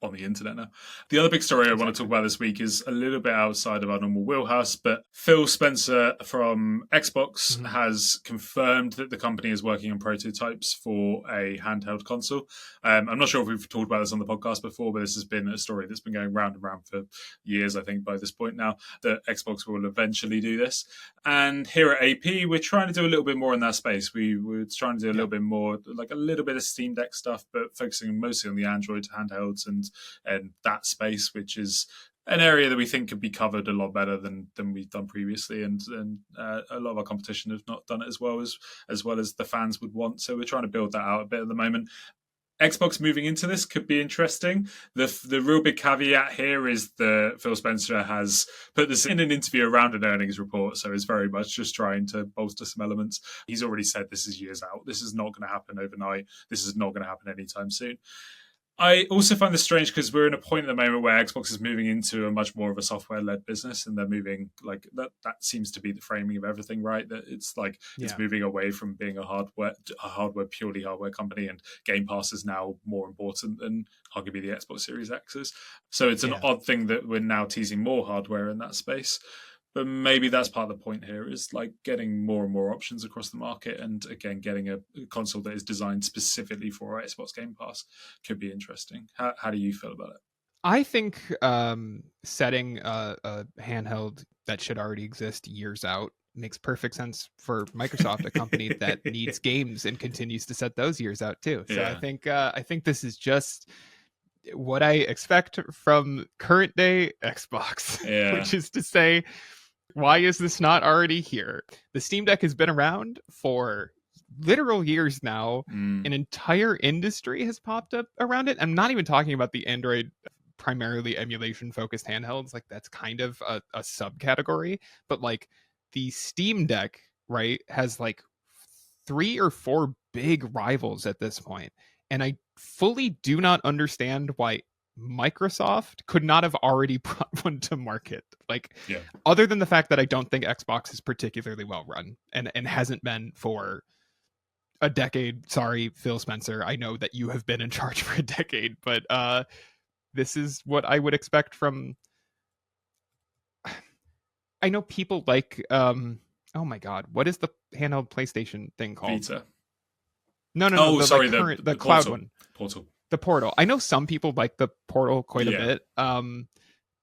on the internet now. The other big story I want to talk about this week is a little bit outside of our normal wheelhouse, but Phil Spencer from Xbox has confirmed that the company is working on prototypes for a handheld console. I'm not sure if we've talked about this on the podcast before, but this has been a story that's been going round and round for years, I think, by this point now, that Xbox will eventually do this. And here at AP, we're trying to do a little bit more in that space. We're trying to do a little bit more, like a little bit of Steam Deck stuff, but focusing mostly on the Android handhelds and that space, which is an area that we think could be covered a lot better than we've done previously, and a lot of our competition have not done it as well as the fans would want. So we're trying to build that out a bit at the moment. Xbox moving into this could be interesting. The real big caveat here is that Phil Spencer has put this in an interview around an earnings report, so it's very much just trying to bolster some elements. He's already said this is years out. This is not going to happen overnight. This is not going to happen anytime soon. I also find this strange because we're in a point at the moment where Xbox is moving into a much more of a software-led business, and they're moving like that. That seems to be the framing of everything, right? That it's like it's moving away from being a purely hardware company, and Game Pass is now more important than arguably the Xbox Series X's. So it's an odd thing that we're now teasing more hardware in that space. But maybe that's part of the point here, is like getting more and more options across the market, and again, getting a console that is designed specifically for Xbox Game Pass could be interesting. How do you feel about it? I think setting a handheld that should already exist years out makes perfect sense for Microsoft, a company that needs games and continues to set those years out too. So Yeah. I think this is just what I expect from current day Xbox, Yeah. which is to say, why is this not already here? The Steam Deck has been around for literal years now. An entire industry has popped up around it. I'm not even talking about the Android primarily emulation focused handhelds. Like that's kind of a subcategory, but like the Steam Deck, right, has like 3 or 4 big rivals at this point. And I fully do not understand why Microsoft could not have already brought one to market. Like, Yeah. other than the fact that I don't think Xbox is particularly well run and hasn't been for a decade. Sorry, Phil Spencer. I know that you have been in charge for a decade, but this is what I would expect from. I know people like. Oh my God, what is the handheld PlayStation thing called? Vita. No, Oh, the sorry, like current the the cloud Portal. one. Portal. The Portal. I know some people like the Portal quite a Yeah. bit.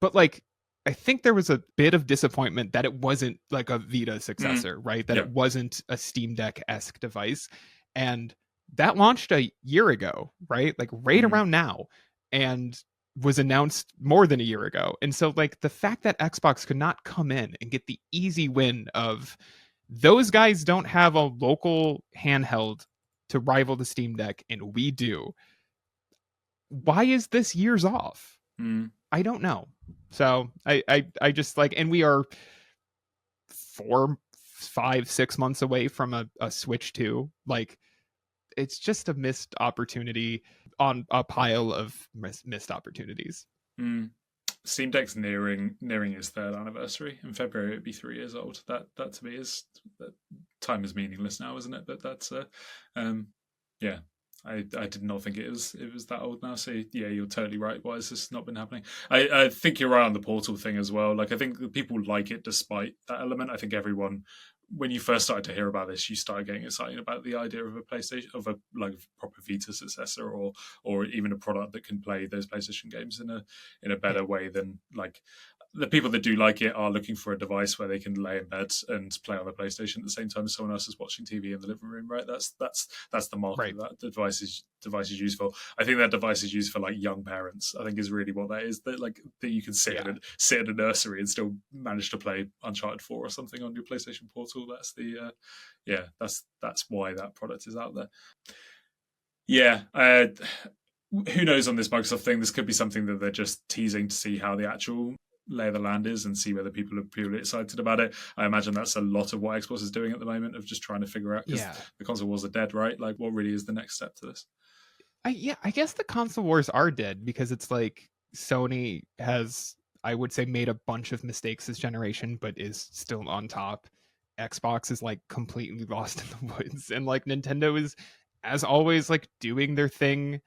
But like I think there was a bit of disappointment that it wasn't like a Vita successor, right? That Yeah. it wasn't a Steam Deck-esque device. And that launched a year ago, right? Like right around now, and was announced more than a year ago. And so like the fact that Xbox could not come in and get the easy win of those guys don't have a local handheld to rival the Steam Deck, and we do. Why is this years off? I don't know. So I just like, and we are 4, 5, 6 months away from a Switch 2. Like, it's just a missed opportunity on a pile of missed opportunities. Steam Deck's nearing its third anniversary. In February, it'd be 3 years old. That to me is time is meaningless now, isn't it? But that's yeah. I did not think it was that old now. So yeah, you're totally right. Why has this not been happening? I think you're right on the Portal thing as well. Like I think people like it despite that element. I think everyone, when you first started to hear about this, you started getting excited about the idea of a PlayStation, of a like proper Vita successor, or even a product that can play those PlayStation games in a better way than like. The people that do like it are looking for a device where they can lay in bed and play on the PlayStation at the same time as someone else is watching TV in the living room, right? That's the market Right. that the device is used for. I think that device is used for like young parents. I think is really what that is. That like that you can sit in a nursery and still manage to play Uncharted 4 or something on your PlayStation Portal. That's the that's why that product is out there. Yeah. Who knows on this Microsoft thing? This could be something that they're just teasing to see how the actual lay of the land is and see whether people are purely excited about it. I imagine that's a lot of what Xbox is doing at the moment, of just trying to figure out, because the console wars are dead, right? Like, what really is the next step to this? I guess the console wars are dead, because it's like Sony has, I would say, made a bunch of mistakes this generation, but is still on top. Xbox is like completely lost in the woods, and like Nintendo is, as always, like doing their thing,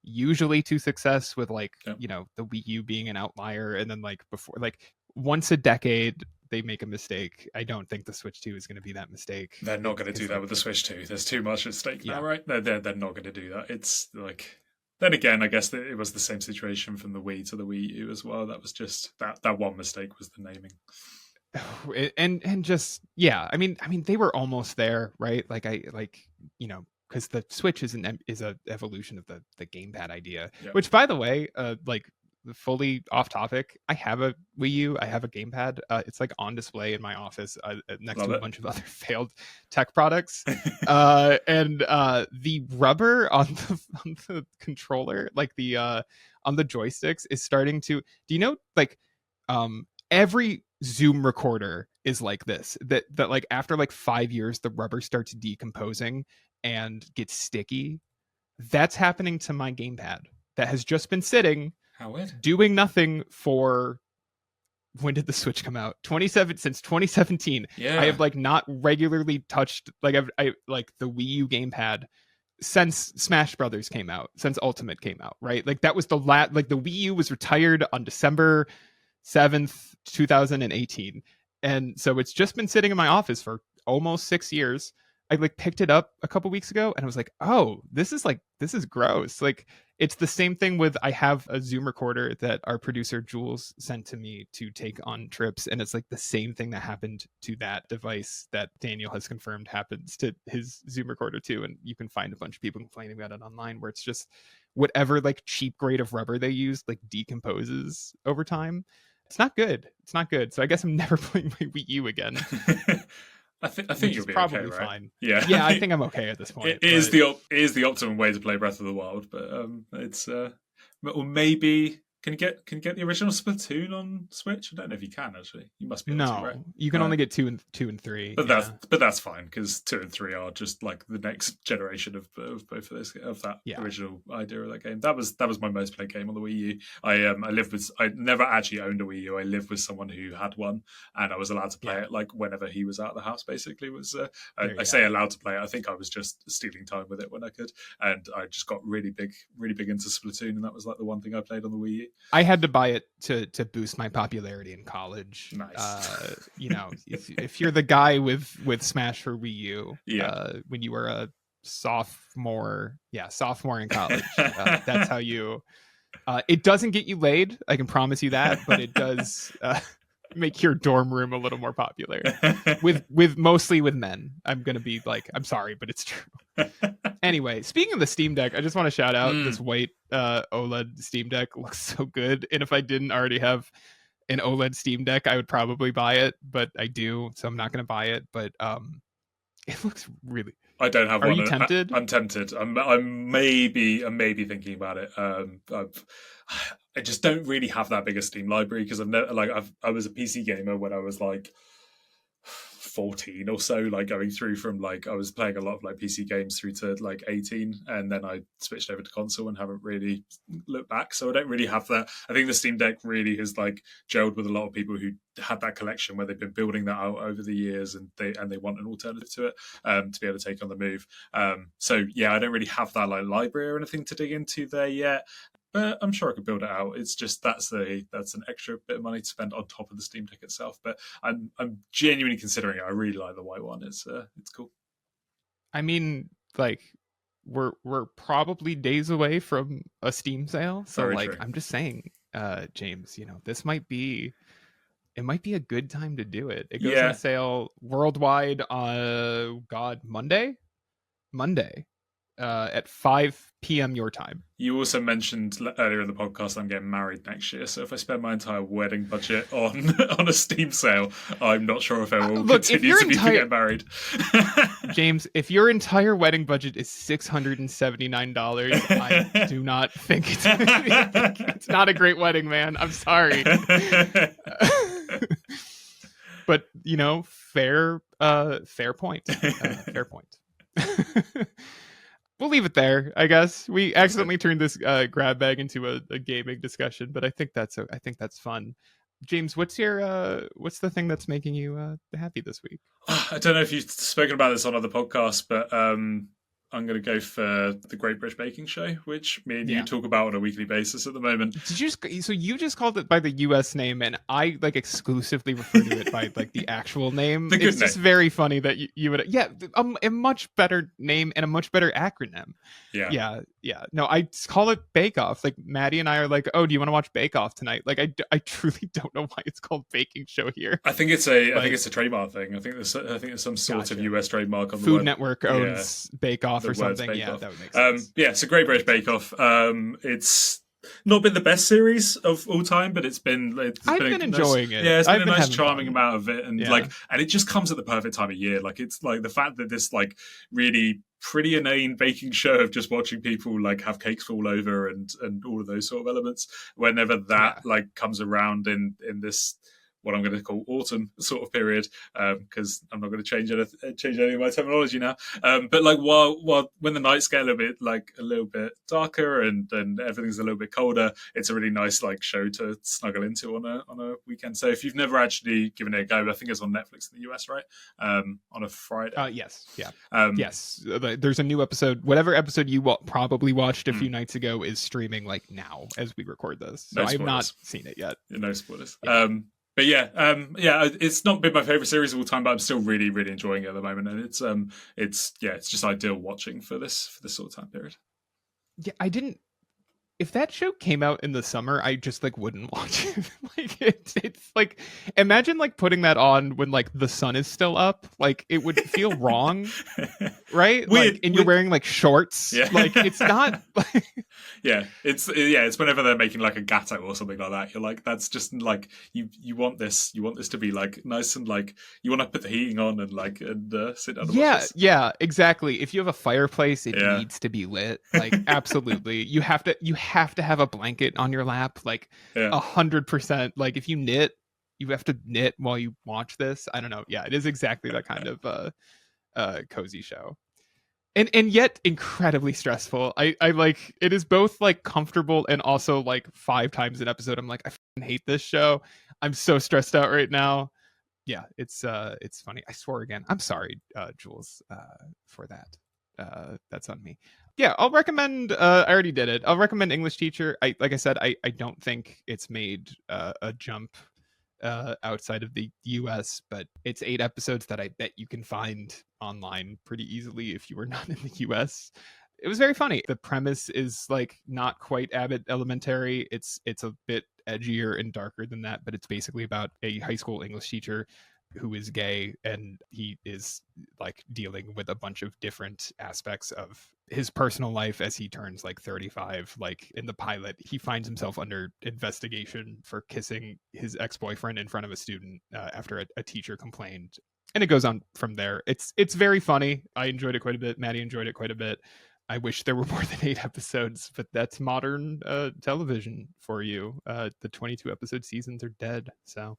usually to success, with like the Wii U being an outlier, and then like before, like once a decade they make a mistake. I don't think the Switch 2 is going to be that mistake. They're not going to do that with the Switch 2. There's too much at stake now, right? They're not going to do that. It's like, then again, I guess it was the same situation from the Wii to the Wii U as well. That was just that one mistake was the naming. And just I mean they were almost there, right? Like because the Switch is a evolution of the gamepad idea, which, by the way, like fully off topic, I have a Wii U, I have a gamepad. It's like on display in my office next to a bunch of other failed tech products. And the rubber on the controller, like the on the joysticks, is starting to. Do you know, like every Zoom recorder is like this, that like after like 5 years the rubber starts decomposing and gets sticky? That's happening to my gamepad that has just been sitting doing nothing for, when did the Switch come out? Since 2017. I have like not regularly touched, like I like the Wii U gamepad since Smash Brothers came out, since Ultimate came out, right? Like that was the like the Wii U was retired on December 7th, 2018. And so it's just been sitting in my office for almost 6 years. I like picked it up a couple weeks ago and I was like, oh, this is gross. Like it's the same thing with, I have a Zoom recorder that our producer Jules sent to me to take on trips, and it's like the same thing that happened to that device that Daniel has confirmed happens to his Zoom recorder too. And you can find a bunch of people complaining about it online, where it's just whatever like cheap grade of rubber they used like decomposes over time. It's not good. It's not good. So I guess I'm never playing my Wii U again. I think you'll be probably okay, right? fine. Yeah, yeah, I think I'm okay at this point. It is the optimum way to play Breath of the Wild, but it's or maybe can you get the original Splatoon on Switch? I don't know if you can actually. You must be able to, right? You can only get 2 and 3. But that's fine, because 2 and 3 are just like the next generation of both of those, of that original idea of that game. That was my most played game on the Wii U. I never actually owned a Wii U. I lived with someone who had one, and I was allowed to play it like whenever he was out of the house. Basically, I say allowed to play it. I think I was just stealing time with it when I could, and I just got really big into Splatoon, and that was like the one thing I played on the Wii U. I had to buy it to boost my popularity in college. Nice. If you're the guy with Smash for Wii U, when you were a sophomore in college, that's how you. It doesn't get you laid, I can promise you that, but it does make your dorm room a little more popular. Mostly with men. I'm gonna be like, I'm sorry, but it's true. Anyway, speaking of the Steam Deck, I just want to shout out this white OLED Steam Deck looks so good. And if I didn't already have an OLED Steam Deck, I would probably buy it, but I do, so I'm not going to buy it. But it looks really. I don't have one. Are you tempted? I'm tempted. I'm maybe thinking about it. I just don't really have that big a Steam library, because I was a PC gamer when I was like 14 or so, like going through from like I was playing a lot of like PC games through to like 18, and then I switched over to console and haven't really looked back. So I don't really have that. I think the Steam Deck really has like gelled with a lot of people who had that collection where they've been building that out over the years, and they want an alternative to it to be able to take on the move. So yeah, I don't really have that like library or anything to dig into there yet. But I'm sure I could build it out. It's just that's an extra bit of money to spend on top of the Steam Deck itself. But I'm genuinely considering it. I really like the white one. It's cool. I mean, like we're probably days away from a Steam sale, so very like true. I'm just saying, James, this might be a good time to do it. It goes on sale worldwide Monday at 5 p.m. your time. You also mentioned earlier in the podcast I'm getting married next year, so if I spend my entire wedding budget on a Steam sale, I'm not sure if I will continue to be getting married. James, if your entire wedding budget is $679, I do not think it's not a great wedding, man. I'm sorry. But fair point. Fair point. We'll leave it there, I guess. We accidentally turned this grab bag into a gaming discussion, but I think that's fun. James, what's the thing that's making you happy this week? I don't know if you've spoken about this on other podcasts, but I'm going to go for the Great British Baking Show, which me and you talk about on a weekly basis at the moment. So you just called it by the US name, and I like exclusively refer to it by like the actual name. It's just very funny that you would, a much better name and a much better acronym. Yeah. No, I call it Bake Off. Like Maddie and I are like, oh, do you want to watch Bake Off tonight? Like I truly don't know why it's called Baking Show here. I think it's a trademark thing. I think there's some sort of US trademark on the Food Network owns Bake Off or something. That would make sense. It's a Great British Bake Off. It's not been the best series of all time, but I've been enjoying it. Yeah, it's been a nice, charming amount of it, and and it just comes at the perfect time of year. Like it's like the fact that this like really pretty inane baking show of just watching people like have cakes fall over and all of those sort of elements. Whenever that like comes around in this, what I'm going to call autumn sort of period, because I'm not going to change any of my terminology now. But like while when the nights get a little bit darker and everything's a little bit colder, it's a really nice like show to snuggle into on a weekend. So if you've never actually given it a go, I think it's on Netflix in the US, right? On a Friday. Yes. Yeah. Yes. There's a new episode. Whatever episode you probably watched a few nights ago is streaming like now as we record this. So I've not seen it yet. No spoilers. Yeah. But yeah, it's not been my favorite series of all time, but I'm still really, really enjoying it at the moment, and it's just ideal watching for this sort of time period. Yeah, I didn't. If that show came out in the summer, I just like wouldn't watch it. Like it's like, imagine like putting that on when like the sun is still up. Like it would feel wrong, right? Weird, like, and you're wearing like shorts. Yeah. Like it's not. It's whenever they're making like a gatto or something like that. You're like, that's just like you want this to be like nice and like you want to put the heating on and like sit down. And watch this. Yeah, exactly. If you have a fireplace, it needs to be lit. Like absolutely, you have to have a blanket on your lap. Like 100%. Like if you knit, you have to knit while you watch this. I don't know. Yeah, it is exactly that kind of cozy show. And yet incredibly stressful. I like it is both like comfortable and also like 5 times an episode. I'm like, I fucking hate this show. I'm so stressed out right now. Yeah, it's funny. I swore again. I'm sorry, Jules, for that. That's on me. Yeah, I'll recommend. I already did it. I'll recommend English Teacher. Like I said, I don't think it's made a jump outside of the US, but it's 8 episodes that I bet you can find online pretty easily if you were not in the US. It was very funny. The premise is like not quite Abbott Elementary. It's a bit edgier and darker than that, but it's basically about a high school English teacher who is gay, and he is like dealing with a bunch of different aspects of his personal life as he turns like 35. Like in the pilot, he finds himself under investigation for kissing his ex-boyfriend in front of a student after a teacher complained, and it goes on from there. It's very funny. I enjoyed it quite a bit. Maddie enjoyed it quite a bit. I wish there were more than 8 episodes, but that's modern television for you. The 22 episode seasons are dead. So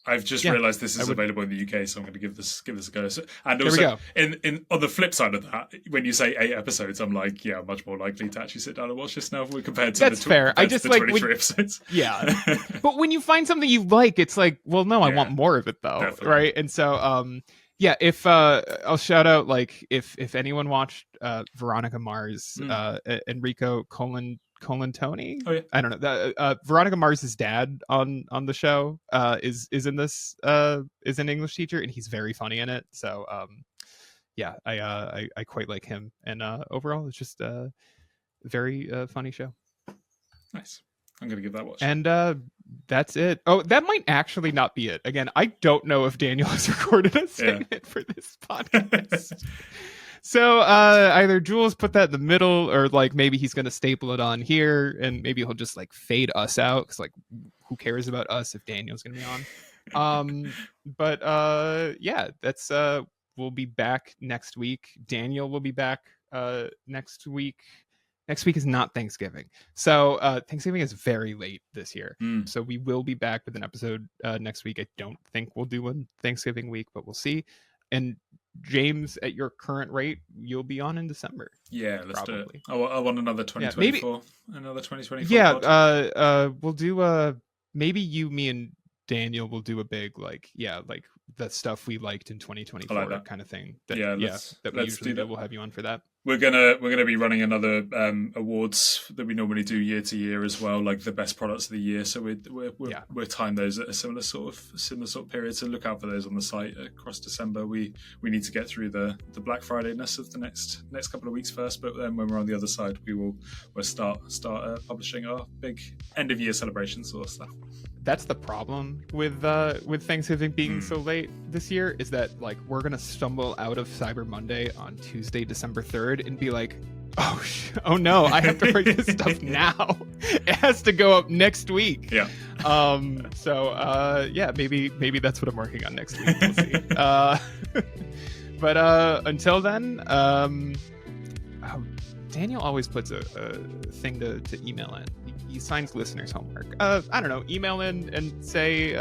I've just realised this is available in the UK, so I'm going to give this a go. So, and also, in on the flip side of that, when you say 8 episodes, I'm like, yeah, I'm much more likely to actually sit down and watch this now compared to that's fair. I just like 23 episodes. Yeah, but when you find something you like, it's like, well, no, I want more of it though, definitely. Right? And so, yeah, if I'll shout out like if anyone watched Veronica Mars, Enrico Colantoni. Oh, yeah. I don't know. Veronica Mars's dad on the show is in this is an English teacher, and he's very funny in it. So yeah, I quite like him, and overall it's just a very funny show. Nice. I'm gonna give that a watch. And that's it. Oh, that might actually not be it. Again, I don't know if Daniel has recorded a segment for this podcast. So either Jules put that in the middle, or like maybe he's gonna staple it on here, and maybe he'll just like fade us out because like who cares about us if Daniel's gonna be on. But yeah, that's we'll be back next week. Daniel will be back next week. Next week is not Thanksgiving, so Thanksgiving is very late this year. So we will be back with an episode next week. I don't think we'll do one Thanksgiving week, but we'll see. And James, at your current rate, you'll be on in December. Yeah, let's do it. I want another 2024. Yeah, another 2024. Yeah, we'll do maybe you, me, and Daniel will do a big like the stuff we liked in 2024 like kind of thing. That we usually do. We'll have you on for that. We're gonna be running another awards that we normally do year to year as well, like the best products of the year. So we're timed those at a similar sort of period. So look out for those on the site across December. We need to get through the Black Friday-ness of the next couple of weeks first, but then when we're on the other side, we'll start publishing our big end of year celebration sort of stuff. That's the problem with Thanksgiving being so late this year, is that like we're gonna stumble out of Cyber Monday on Tuesday, December 3rd, and be like, oh no, I have to write this stuff now. It has to go up next week. Yeah. So yeah, maybe that's what I'm working on next week. We'll see. But until then, Daniel always puts a thing to email in. He signs listeners' homework. I don't know. Email in and say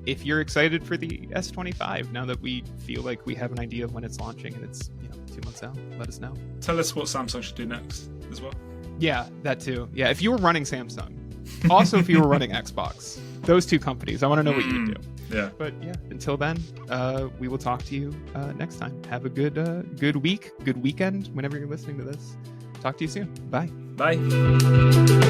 if you're excited for the S25 now that we feel like we have an idea of when it's launching and it's 2 months out. Let us know. Tell us what Samsung should do next as well. Yeah, that too. Yeah, if you were running Samsung, also if you were running Xbox, those 2 companies, I want to know what you would do. Yeah. But yeah, until then, we will talk to you next time. Have a good week, good weekend whenever you're listening to this. Talk to you soon. Bye. Bye.